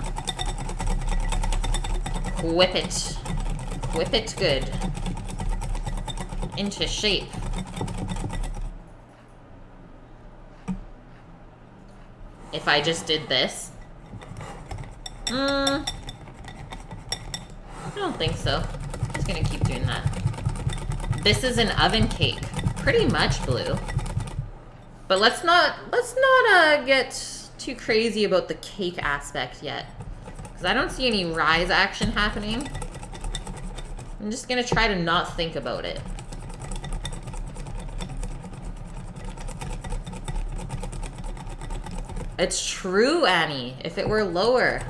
Whip it. Whip it good. Into shape. If I just did this. I don't think so. I'm just gonna keep doing that. This is an oven cake. Pretty much blue. But let's not get too crazy about the cake aspect yet. Because I don't see any rise action happening. I'm just gonna try to not think about it. It's true, Annie. If it were lower.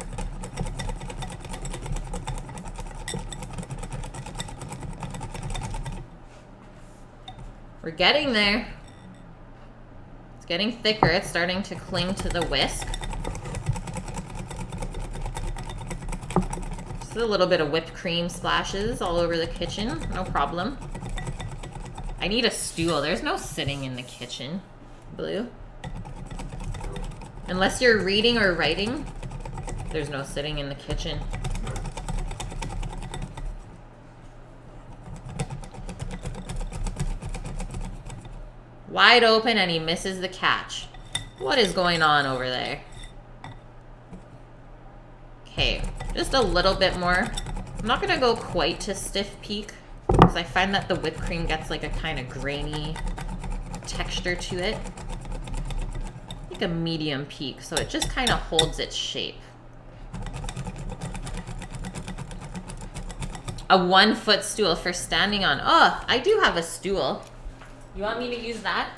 We're getting there. It's getting thicker. It's starting to cling to the whisk. Just a little bit of whipped cream splashes all over the kitchen. No problem. I need a stool. There's no sitting in the kitchen, Blue. Unless you're reading or writing, there's no sitting in the kitchen. Wide open and he misses the catch. What is going on over there? Okay, just a little bit more. I'm not gonna go quite to stiff peak because I find that the whipped cream gets like a kind of grainy texture to it. Like a medium peak, so it just kind of holds its shape. A 1-foot stool for standing on. Oh, I do have a stool. You want me to use that?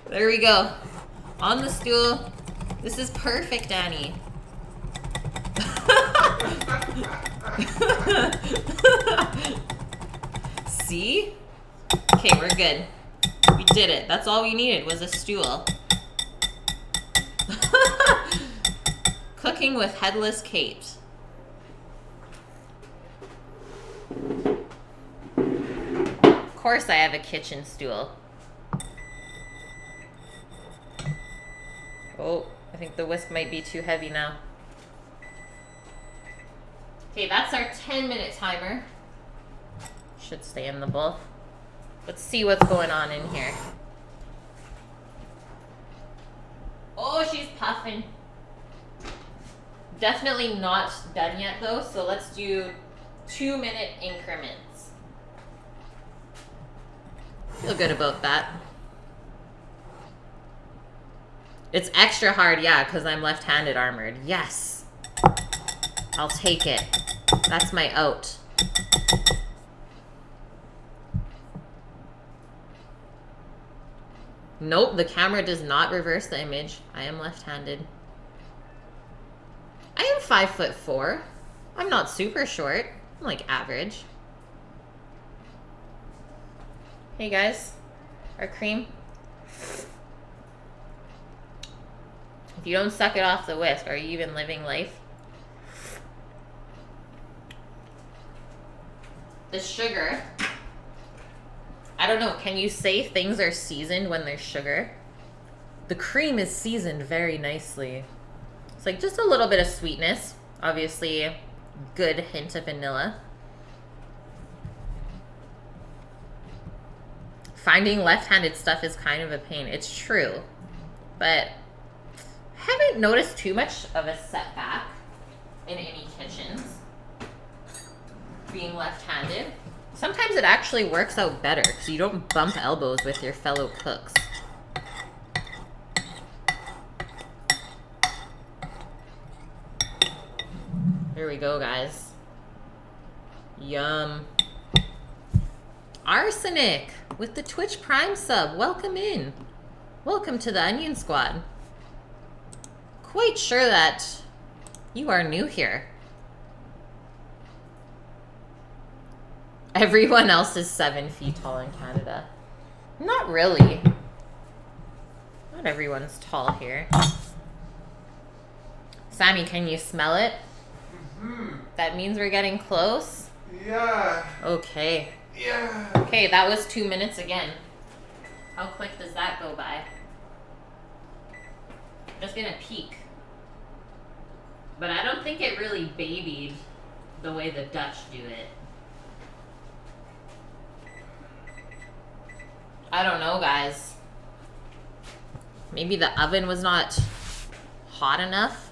There we go. On the stool. This is perfect, Annie. See? Okay, we're good. We did it. That's all we needed was a stool. Cooking with headless capes. Of course I have a kitchen stool. Oh, I think the whisk might be too heavy now. Okay, that's our 10-minute timer. Should stay in the bowl. Let's see what's going on in here. Oh, she's puffing. Definitely not done yet though, so let's do 2-minute increments. Feel good about that. It's extra hard, yeah, because I'm left-handed armored. Yes. I'll take it. That's my out. Nope, the camera does not reverse the image. I am left-handed. I am 5'4". I'm not super short. I'm like average. Hey guys, our cream. If you don't suck it off the whisk, are you even living life? The sugar. I don't know, can you say things are seasoned when there's sugar? The cream is seasoned very nicely. It's like just a little bit of sweetness. Obviously, good hint of vanilla. Finding left-handed stuff is kind of a pain. It's true. But I haven't noticed too much of a setback in any kitchens being left-handed. Sometimes it actually works out better because you don't bump elbows with your fellow cooks. Here we go, guys. Yum. Arsenic with the Twitch Prime sub. Welcome in. Welcome to the Onion Squad. Quite sure that you are new here. Everyone else is 7 feet tall in Canada. Not really. Not everyone's tall here. Sammy, can you smell it? Mm-hmm. That means we're getting close? Yeah. Okay. Yeah. Okay, that was 2 minutes again. How quick does that go by? Just gonna peek. But I don't think it really babied the way the Dutch do it. I don't know, guys. Maybe the oven was not hot enough.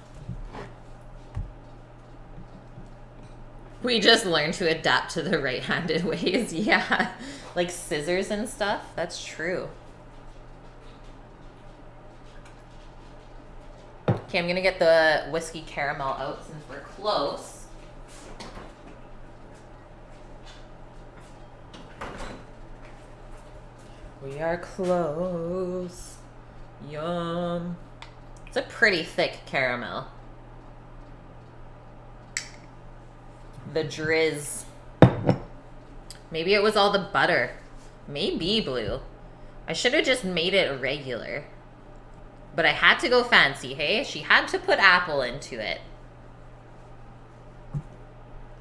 We just learned to adapt to the right-handed ways. Yeah, like scissors and stuff. That's true. Okay, I'm gonna get the whiskey caramel out since we're close. We are close. Yum. It's a pretty thick caramel. The drizz. Maybe it was all the butter. Maybe, Blue. I should have just made it regular. But I had to go fancy, hey? She had to put apple into it.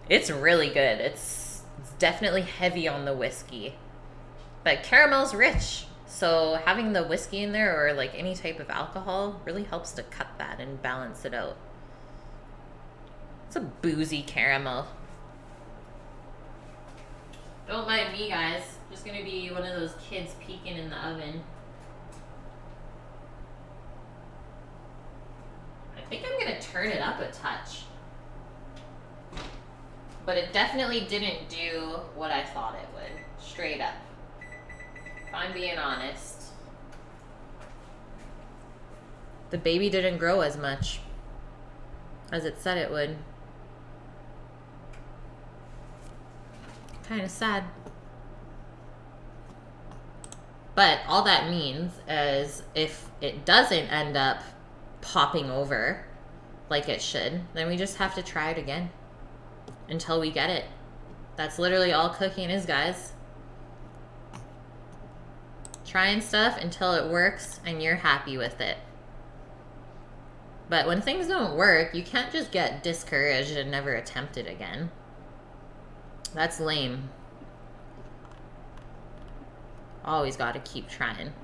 It's really good. It's definitely heavy on the whiskey. But caramel's rich. So having the whiskey in there or like any type of alcohol really helps to cut that and balance it out. It's a boozy caramel. Don't mind me, guys. Just gonna be one of those kids peeking in the oven. I think I'm gonna turn it up a touch. But it definitely didn't do what I thought it would. Straight up. If I'm being honest. The baby didn't grow as much as it said it would. Kind of sad. But all that means is if it doesn't end up popping over like it should, then we just have to try it again until we get it. That's literally all cooking is, guys. Trying stuff until it works and you're happy with it. But when things don't work, you can't just get discouraged and never attempt it again. That's lame. Always gotta keep trying.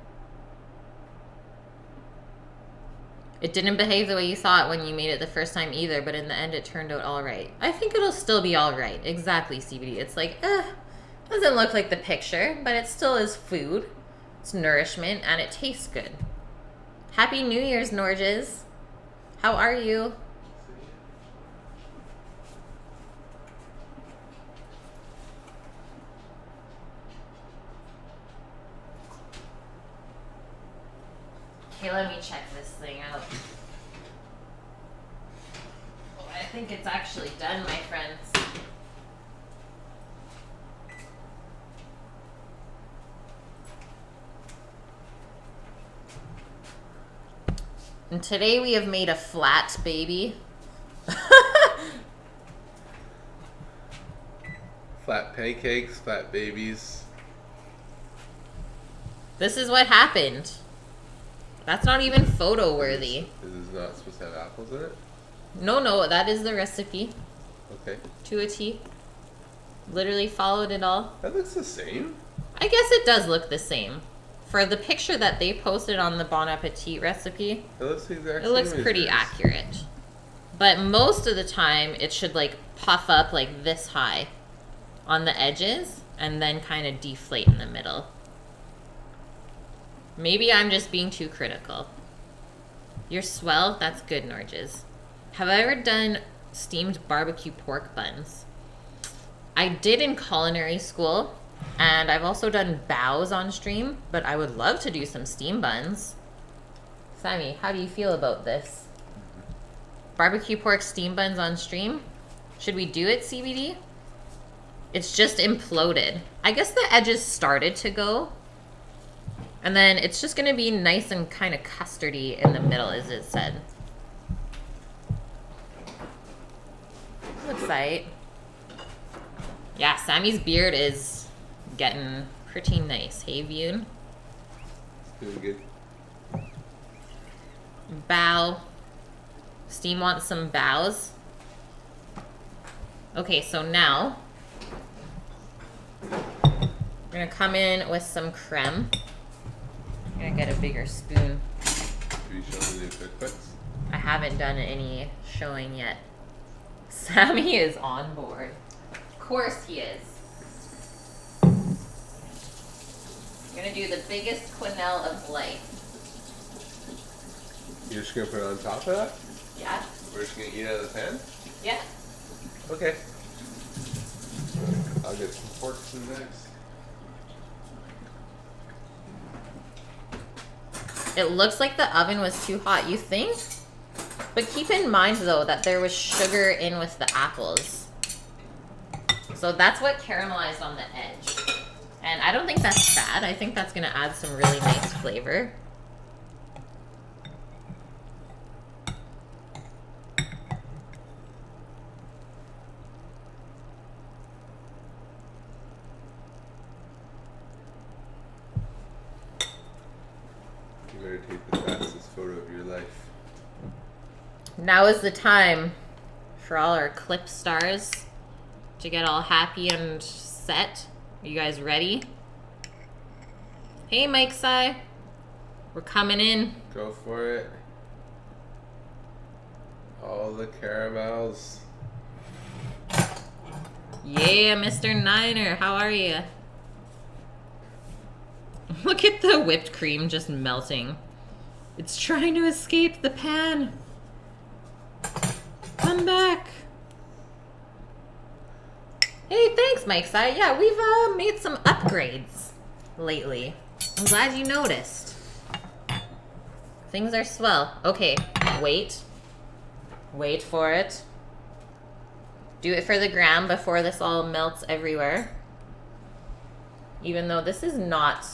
It didn't behave the way you thought when you made it the first time either, but in the end it turned out alright. I think it'll still be alright. Exactly, CBD. It's like, doesn't look like the picture, but it still is food. It's nourishment, and it tastes good. Happy New Year's, Norges. How are you? Okay, let me check this thing out. Oh, I think it's actually done, my friends. And today we have made a flat baby. Flat pancakes, flat babies. This is what happened. That's not even photo worthy. This is not supposed to have apples in it? No, that is the recipe. Okay. To a T. Literally followed it all. That looks the same. I guess it does look the same. For the picture that they posted on the Bon Appetit recipe, It looks the exact it looks same as pretty yours. accurate. But most of the time, it should like puff up like this high on the edges and then kind of deflate in the middle. Maybe I'm just being too critical. You're swell? That's good, Norges. Have I ever done steamed barbecue pork buns? I did in culinary school, and I've also done bows on stream, but I would love to do some steam buns. Sammy, how do you feel about this? Barbecue pork steam buns on stream? Should we do it, CBD? It's just imploded. I guess the edges started to go. And then it's just going to be nice and kind of custardy in the middle, as it said. Looks like. Yeah, Sammy's beard is getting pretty nice. Hey, Vune. Doing good. Bow. Steam wants some bows. Okay, so now we're gonna come in with some creme. I'm gonna get a bigger spoon. Have you shown me the cookbooks? I haven't done any showing yet. Sammy is on board. Of course he is. I'm gonna do the biggest quenelle of life. You're just gonna put it on top of that? Yeah? We're just gonna eat out of the pan? Yeah. Okay. I'll get some forks and knives. It looks like the oven was too hot, you think? But keep in mind though that there was sugar in with the apples. So that's what caramelized on the edge. And I don't think that's bad. I think that's gonna add some really nice flavor. You better take the fastest photo of your life. Now is the time for all our clip stars to get all happy and set. Are you guys ready? Hey, Mike Sai. We're coming in. Go for it. All the caramels. Yeah, Mr. Niner, how are you? Look at the whipped cream just melting. It's trying to escape the pan. Come back. Hey, thanks, Mike Sai. Yeah, we've made some upgrades lately. I'm glad you noticed. Things are swell. Okay, wait. Wait for it. Do it for the gram before this all melts everywhere. Even though this is not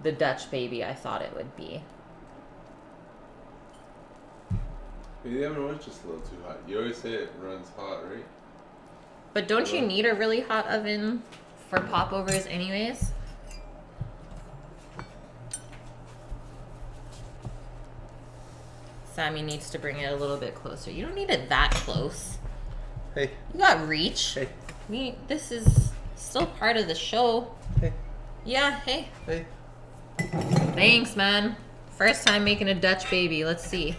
the Dutch baby I thought it would be. Maybe the oven was just a little too hot. You always say it runs hot, right? But don't you need a really hot oven for popovers anyways? Sammy needs to bring it a little bit closer. You don't need it that close. Hey. You got reach. Hey. This is still part of the show. Hey. Yeah, hey. Hey. Thanks, man. First time making a Dutch baby. Let's see.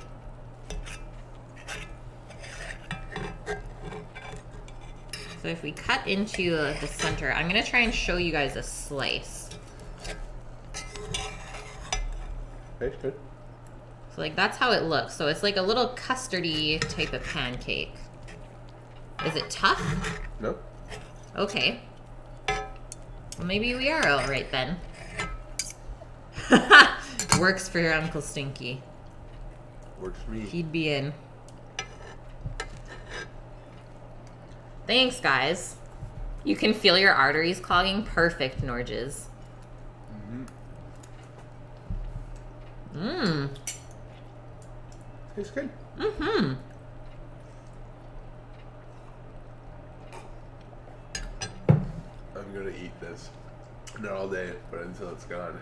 So if we cut into the center, I'm going to try and show you guys a slice. Okay, good. So like that's how it looks. So it's like a little custardy type of pancake. Is it tough? No. Okay. Well, maybe we are all right then. Works for your Uncle Stinky. Works for me. He'd be in. Thanks, guys. You can feel your arteries clogging. Perfect, Norges. Mmm. Tastes good. Mm-hmm. I'm gonna eat this. Not all day, but until it's gone.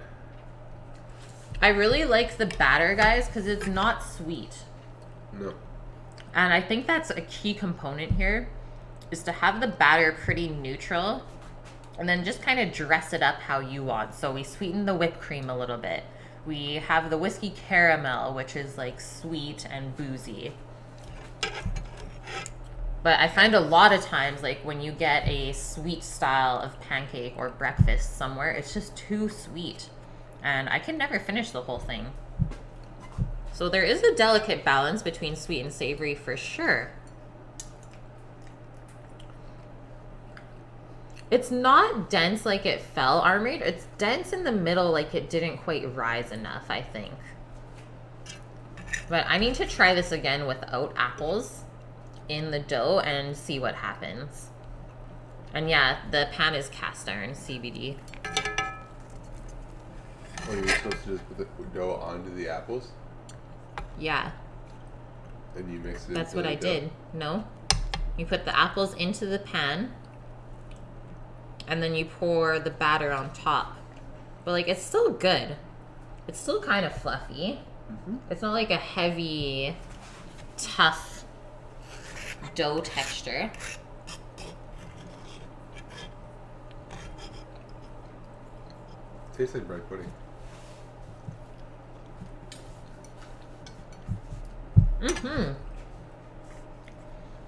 I really like the batter, guys, because it's not sweet. No. And I think that's a key component here, is to have the batter pretty neutral and then just kind of dress it up how you want. So we sweeten the whipped cream a little bit. We have the whiskey caramel, which is like sweet and boozy. But I find a lot of times, like when you get a sweet style of pancake or breakfast somewhere, it's just too sweet. And I can never finish the whole thing. So there is a delicate balance between sweet and savory for sure. It's not dense like it fell, Armored. It's dense in the middle like it didn't quite rise enough, I think. But I need to try this again without apples in the dough and see what happens. And yeah, the pan is cast iron, CBD. What, are you supposed to just put the dough onto the apples? Yeah, And you mix it that's into what the I dough? did. No? You put the apples into the pan, and then you pour the batter on top. But like, it's still good. It's still kind of fluffy. It's not like a heavy, tough dough texture. Tastes like bread pudding.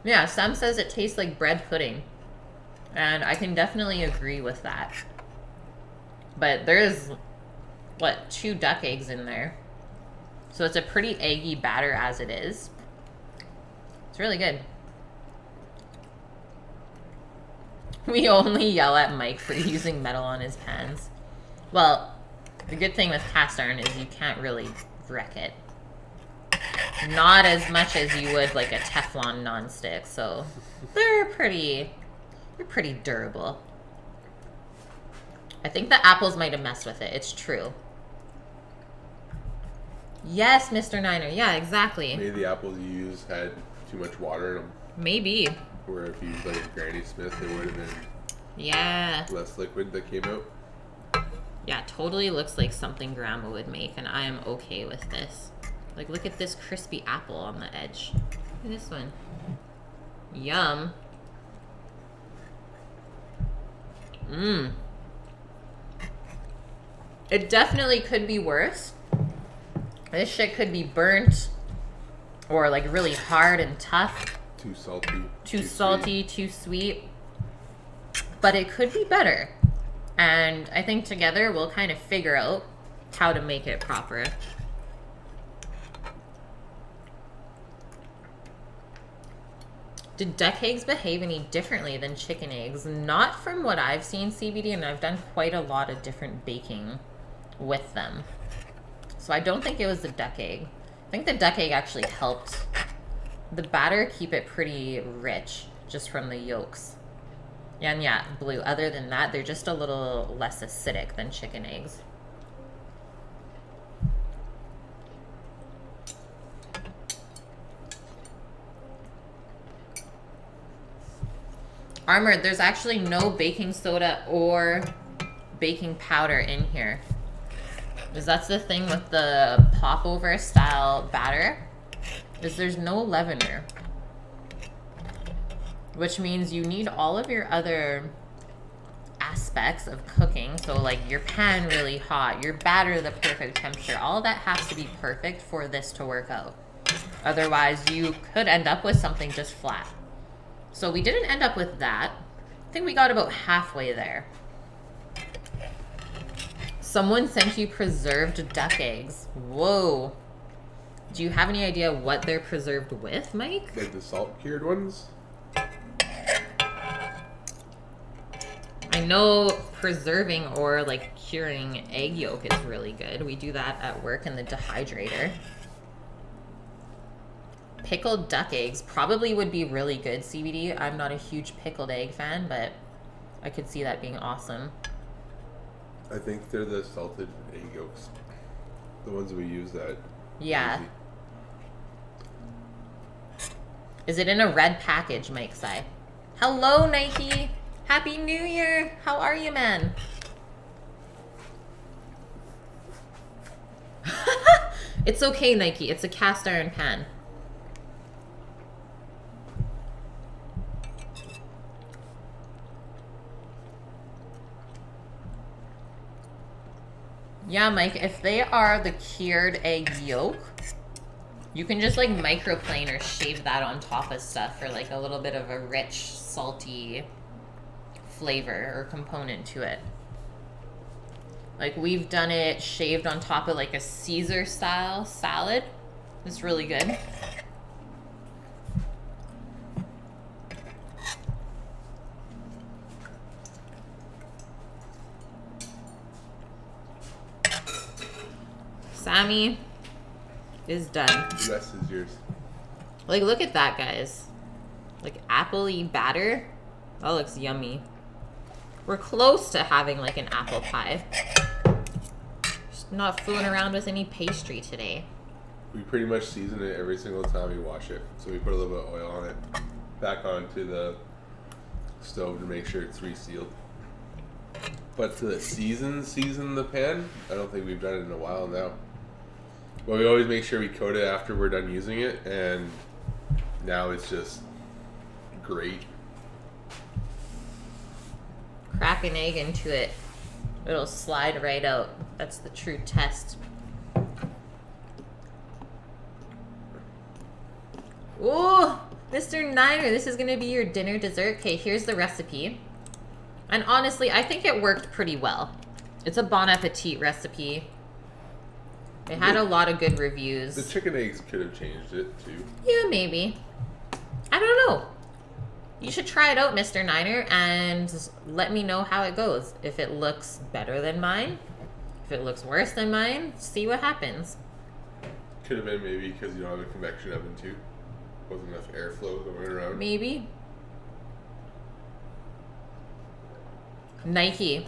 Yeah, Sam says it tastes like bread pudding. And I can definitely agree with that. But there's, what, 2 duck eggs in there. So it's a pretty eggy batter as it is. It's really good. We only yell at Mike for using metal on his pans. Well, the good thing with cast iron is you can't really wreck it. Not as much as you would like a Teflon nonstick, so they're pretty durable. I think the apples might have messed with it. It's true. Yes, Mr. Niner. Yeah, exactly. Maybe the apples you used had too much water in them. Maybe. Where if you used like a Granny Smith, it would have been less liquid that came out. Yeah, totally looks like something Grandma would make, and I am okay with this. Like, look at this crispy apple on the edge. Look at this one. Yum. Mmm. It definitely could be worse. This shit could be burnt or like really hard and tough. Too salty. Too salty, too sweet. But it could be better. And I think together we'll kind of figure out how to make it proper. Did duck eggs behave any differently than chicken eggs? Not from what I've seen, CBD, and I've done quite a lot of different baking with them. So I don't think it was the duck egg. I think the duck egg actually helped the batter keep it pretty rich just from the yolks. And yeah, Blue, other than that, they're just a little less acidic than chicken eggs. Armored, there's actually no baking soda or baking powder in here. Because that's the thing with the popover style batter, is there's no leavener. Which means you need all of your other aspects of cooking. So like your pan really hot, your batter the perfect temperature. All that has to be perfect for this to work out. Otherwise you could end up with something just flat. So we didn't end up with that. I think we got about halfway there. Someone sent you preserved duck eggs. Whoa. Do you have any idea what they're preserved with, Mike? Like the salt cured ones? I know preserving or like curing egg yolk is really good. We do that at work in the dehydrator. Pickled duck eggs probably would be really good, CBD. I'm not a huge pickled egg fan, but I could see that being awesome. I think they're the salted egg yolks. The ones we use that. Yeah. Easy. Is it in a red package, Mike Sai? Hello, Nike. Happy New Year. How are you, man? It's okay, Nike. It's a cast iron pan. Yeah, Mike, if they are the cured egg yolk, you can just like microplane or shave that on top of stuff for like a little bit of a rich, salty flavor or component to it. Like we've done it shaved on top of like a Caesar style salad. It's really good. Sammy is done. The rest is yours. Like, look at that, guys. Like, apple-y batter. That looks yummy. We're close to having, like, an apple pie. Just not fooling around with any pastry today. We pretty much season it every single time we wash it. So we put a little bit of oil on it, back onto the stove to make sure it's resealed. But to the season the pan, I don't think we've done it in a while now. But we always make sure we coat it after we're done using it, and now it's just great. Crack an egg into it. It'll slide right out. That's the true test. Ooh, Mr. Niner, this is gonna be your dinner dessert. Okay, here's the recipe. And honestly, I think it worked pretty well. It's a Bon Appetit recipe. It had a lot of good reviews. The chicken eggs could have changed it too. Yeah, maybe. I don't know. You should try it out, Mr. Niner, and let me know how it goes. If it looks better than mine, if it looks worse than mine, see what happens. Could have been maybe because you don't have a convection oven too. Wasn't enough airflow going around. Maybe. Nike,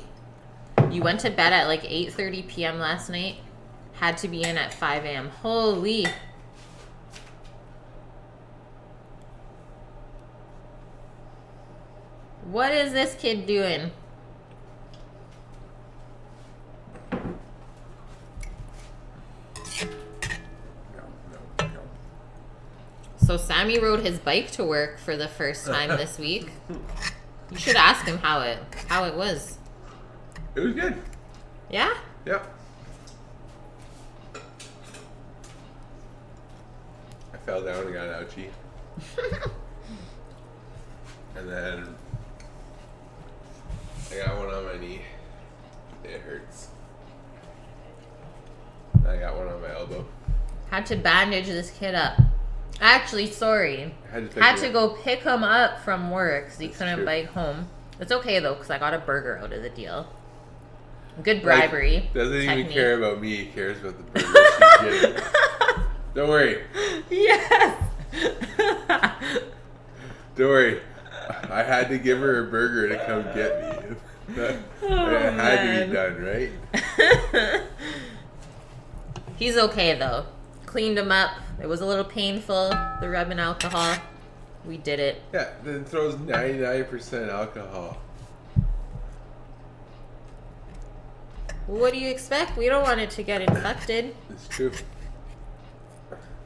you went to bed at like 8:30 p.m. last night. Had to be in at 5 a.m. Holy. What is this kid doing? No. So Sammy rode his bike to work for the first time this week. You should ask him how it was. It was good. Yeah? Yep. I fell down and got an ouchie. And then I got one on my knee. It hurts. I got one on my elbow. Had to bandage this kid up. Actually, sorry. Had to go pick him up from work because he couldn't true. bike home. It's okay though because I got a burger out of the deal. Good bribery. Like, doesn't even technique. care about me. He cares about the burger she's getting. Don't worry. Yes. Don't worry. I had to give her a burger to come get me. It had to be done, right? He's okay though. Cleaned him up. It was a little painful, the rubbing alcohol. We did it. Yeah, then throws 99% alcohol. What do you expect? We don't want it to get infected. It's true.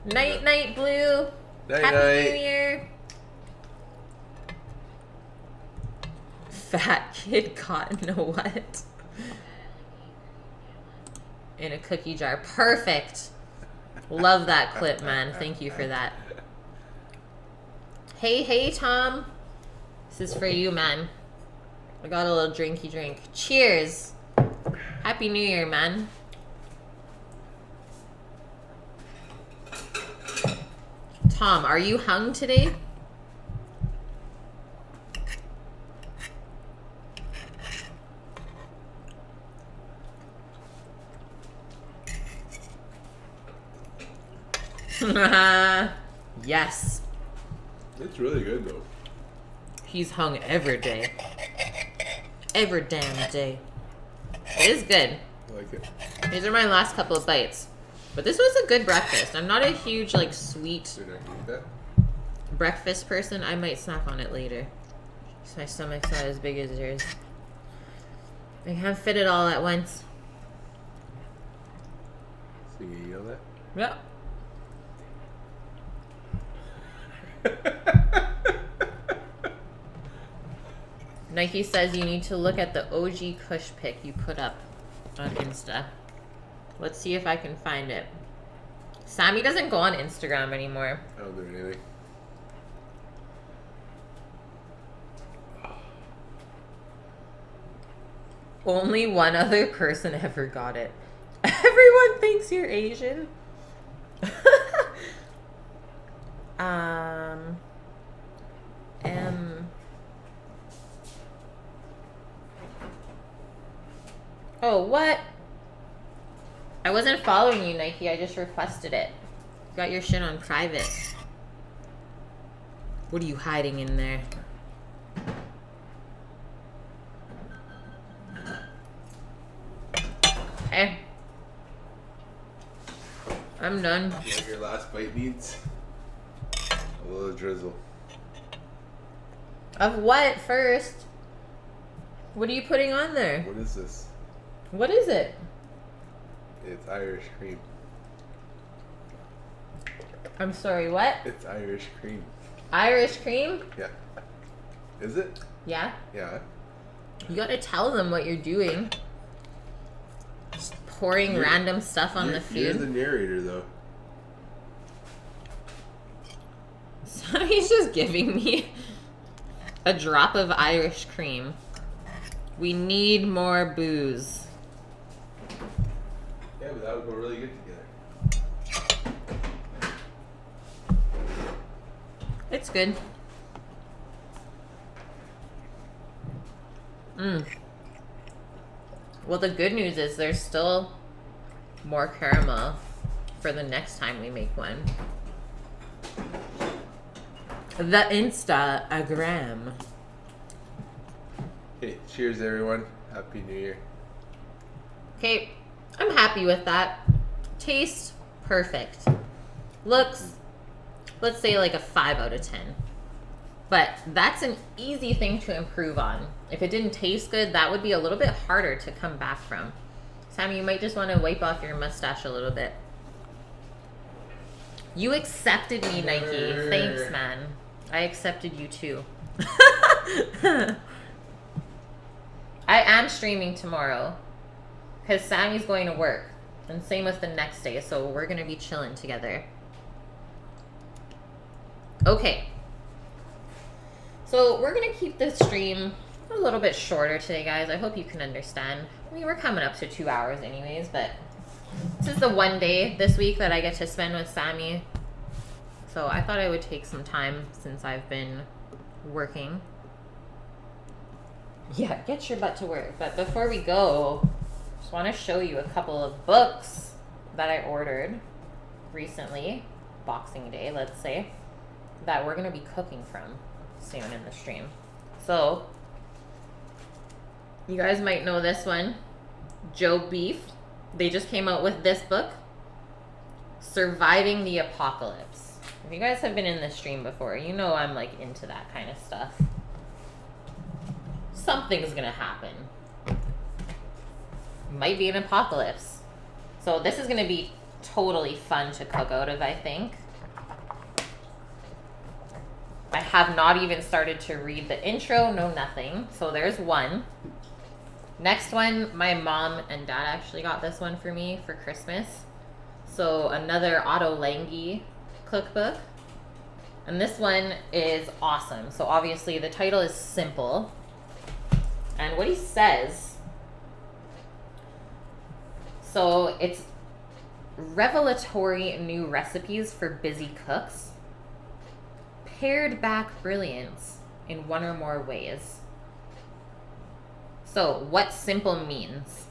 Night, night, Blue. Night, Happy night. New Year. Fat kid caught in a what? In a cookie jar. Perfect. Love that clip, man. Thank you for that. Hey, Tom. This is for you, man. I got a little drinky drink. Cheers. Happy New Year, man. Tom, are you hung today? Yes. It's really good though. He's hung every day. Every damn day. It is good. I like it. These are my last couple of bites. But this was a good breakfast. I'm not a huge, like, sweet Did I eat that? breakfast person. I might snack on it later. My stomach's not as big as yours. I can't fit it all at once. So you yell that? Yep. Nike says you need to look at the OG Kush pic you put up on Insta. Let's see if I can find it. Sammy doesn't go on Instagram anymore. I don't do anything. Only one other person ever got it. Everyone thinks you're Asian. Oh, what? I wasn't following you, Nike. I just requested it. Got your shit on private. What are you hiding in there? Okay. I'm done. You have your last bite needs a little drizzle. Of what first? What are you putting on there? What is this? What is it? It's Irish cream. I'm sorry, what? It's Irish cream. Irish cream? Yeah. Is it? Yeah. Yeah. You gotta tell them what you're doing. Just pouring random stuff on the You're food. the narrator, though. So he's just giving me a drop of Irish cream. We need more booze. Yeah, but that would go really good together. It's good. Well, the good news is there's still more caramel for the next time we make one. The Instagram. Okay, cheers, everyone. Happy New Year. Okay, I'm happy with that. Taste, perfect. Looks, let's say like a 5 out of 10. But that's an easy thing to improve on. If it didn't taste good, that would be a little bit harder to come back from. Sam, you might just want to wipe off your mustache a little bit. You accepted me, Nike. Thanks, man. I accepted you too. I am streaming tomorrow because Sammy's going to work. And same with the next day, so we're going to be chilling together. Okay. So we're going to keep this stream a little bit shorter today, guys. I hope you can understand. I mean, we're coming up to 2 hours anyways, but this is the one day this week that I get to spend with Sammy. So I thought I would take some time since I've been working. Yeah, get your butt to work. But before we go, just want to show you a couple of books that I ordered recently, Boxing Day, let's say, that we're going to be cooking from soon in the stream. So, you guys might know this one, Joe Beef. They just came out with this book, Surviving the Apocalypse. If you guys have been in this stream before, you know I'm like into that kind of stuff. Something's gonna happen. Might be an apocalypse. So this is gonna be totally fun to cook out of, I think. I have not even started to read the intro, no nothing. So there's one. Next one, my mom and dad actually got this one for me for Christmas. So another Otto Lengi cookbook. And this one is awesome. So obviously the title is simple. And what he says, so it's revelatory new recipes for busy cooks. Pared back brilliance in one or more ways. So what simple means?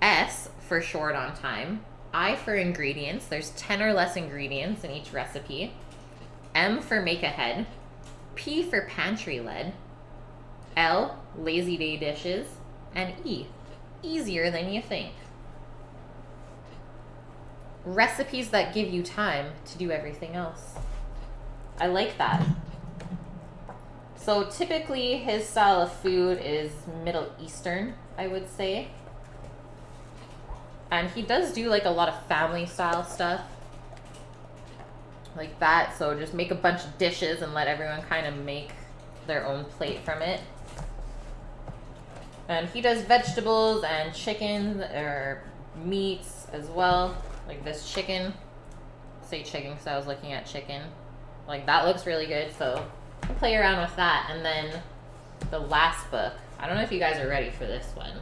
S for short on time. I for ingredients. There's 10 or less ingredients in each recipe. M for make ahead. P for pantry led. L, lazy day dishes. And E, easier than you think. Recipes that give you time to do everything else. I like that. So typically his style of food is Middle Eastern, I would say. And he does do like a lot of family style stuff. Like that. So just make a bunch of dishes and let everyone kind of make their own plate from it. And he does vegetables and chicken or meats as well. Like this chicken. Say chicken because I was looking at chicken. Like that looks really good, so I'll play around with that. And then the last book. I don't know if you guys are ready for this one.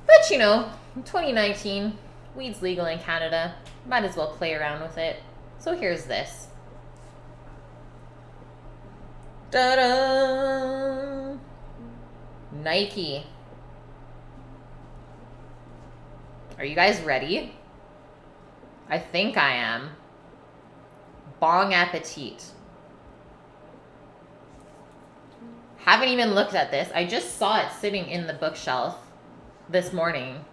But you know, 2019, weed's legal in Canada. Might as well play around with it. So here's this. Ta-da! Nike. Are you guys ready? I think I am. Bon appetit. Haven't even looked at this. I just saw it sitting in the bookshelf this morning.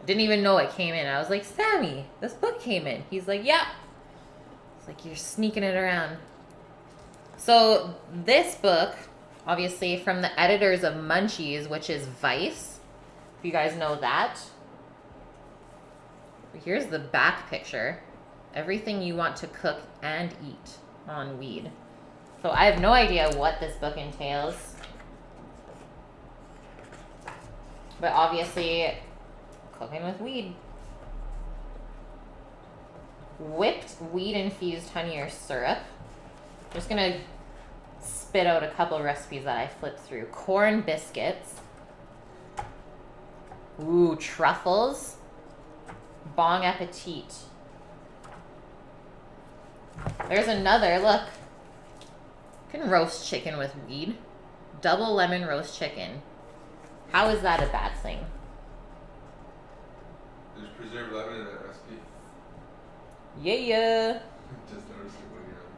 Didn't even know it came in. I was like, Sammy, this book came in. He's like, yeah. It's like, you're sneaking it around. So this book Obviously from the editors of Munchies, which is Vice. If you guys know that. Here's the back picture. Everything you want to cook and eat on weed. So I have no idea what this book entails. But obviously, cooking with weed. Whipped weed-infused honey or syrup. I'm just going to spit out a couple recipes that I flipped through. Corn biscuits. Ooh, truffles. Bon appetit. There's another, look. You can roast chicken with weed. Double lemon roast chicken. How is that a bad thing? There's preserved lemon in that recipe. Yeah. Just noticed it when you're on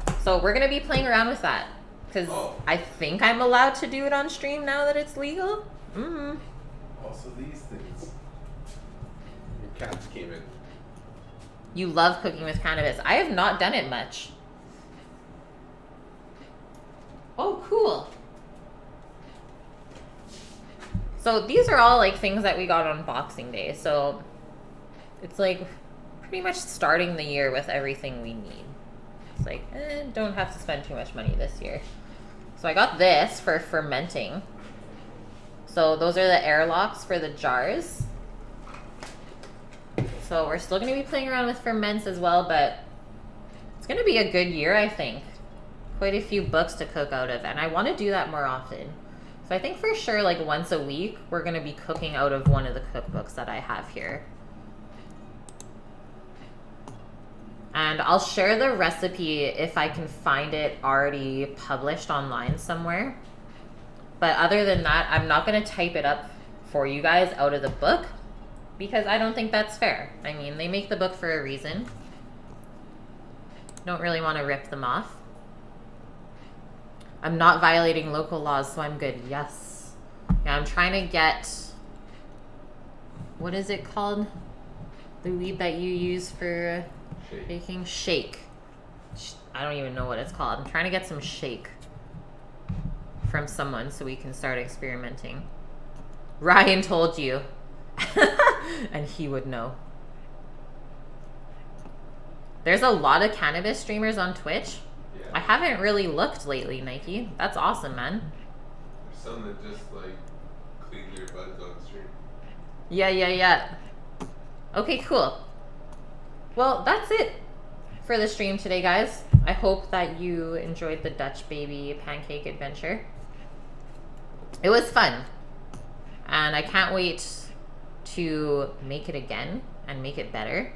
the screen. So we're going to be playing around with that. Because I think I'm allowed to do it on stream now that it's legal. Mm-hmm. Also these things. Your cats came in. You love cooking with cannabis. I have not done it much. Oh, cool. So these are all like things that we got on Boxing Day. So it's like pretty much starting the year with everything we need. It's like, don't have to spend too much money this year. So I got this for fermenting. So those are the airlocks for the jars. So we're still going to be playing around with ferments as well, but it's going to be a good year, I think. Quite a few books to cook out of, and I want to do that more often. So I think for sure, like once a week, we're going to be cooking out of one of the cookbooks that I have here. And I'll share the recipe if I can find it already published online somewhere. But other than that, I'm not going to type it up for you guys out of the book because I don't think that's fair. I mean, they make the book for a reason. Don't really want to rip them off. I'm not violating local laws, so I'm good. Yes. Yeah, I'm trying to get... What is it called? The weed that you use for baking? Shake. I don't even know what it's called. I'm trying to get some shake from someone so we can start experimenting. Ryan told you. And he would know. There's a lot of cannabis streamers on Twitch. Yeah. I haven't really looked lately, Nike. That's awesome, man. There's some that just like clean your buds on the stream. Yeah. Okay, cool. Well, that's it for the stream today, guys. I hope that you enjoyed the Dutch Baby pancake adventure. It was fun. And I can't wait to make it again and make it better.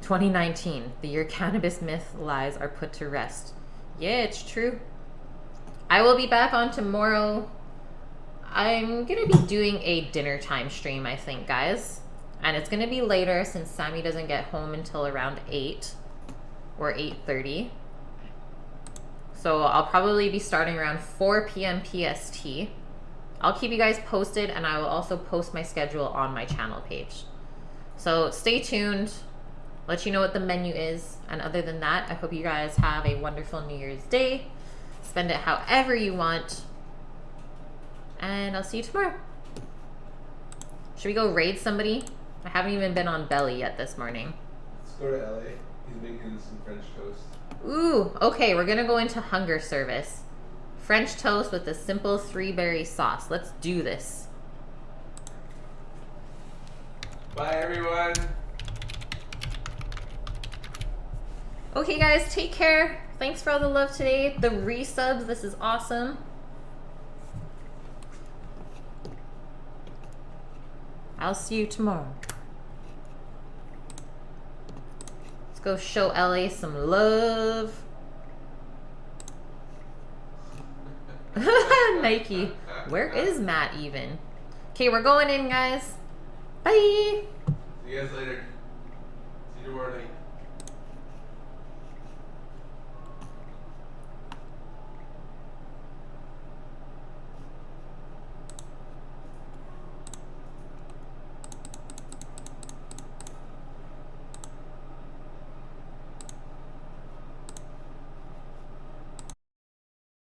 2019, the year cannabis myth lies are put to rest. Yeah, it's true. I will be back on tomorrow. I'm going to be doing a dinner time stream, I think, guys. And it's going to be later since Sammy doesn't get home until around 8 or 8:30. So I'll probably be starting around 4 p.m. PST. I'll keep you guys posted, and I will also post my schedule on my channel page. So stay tuned. Let you know what the menu is. And other than that, I hope you guys have a wonderful New Year's Day. Spend it however you want. And I'll see you tomorrow. Should we go raid somebody? I haven't even been on Belly yet this morning. Let's go to LA. He's making some French toast. Ooh, okay, we're gonna go into hunger service. French toast with a simple 3-berry sauce. Let's do this. Bye, everyone. Okay, guys, take care. Thanks for all the love today. The resubs, this is awesome. I'll see you tomorrow. Let's go show LA some love. Nike. Where is Matt even? Okay, we're going in, guys. Bye. See you guys later. See you tomorrow night.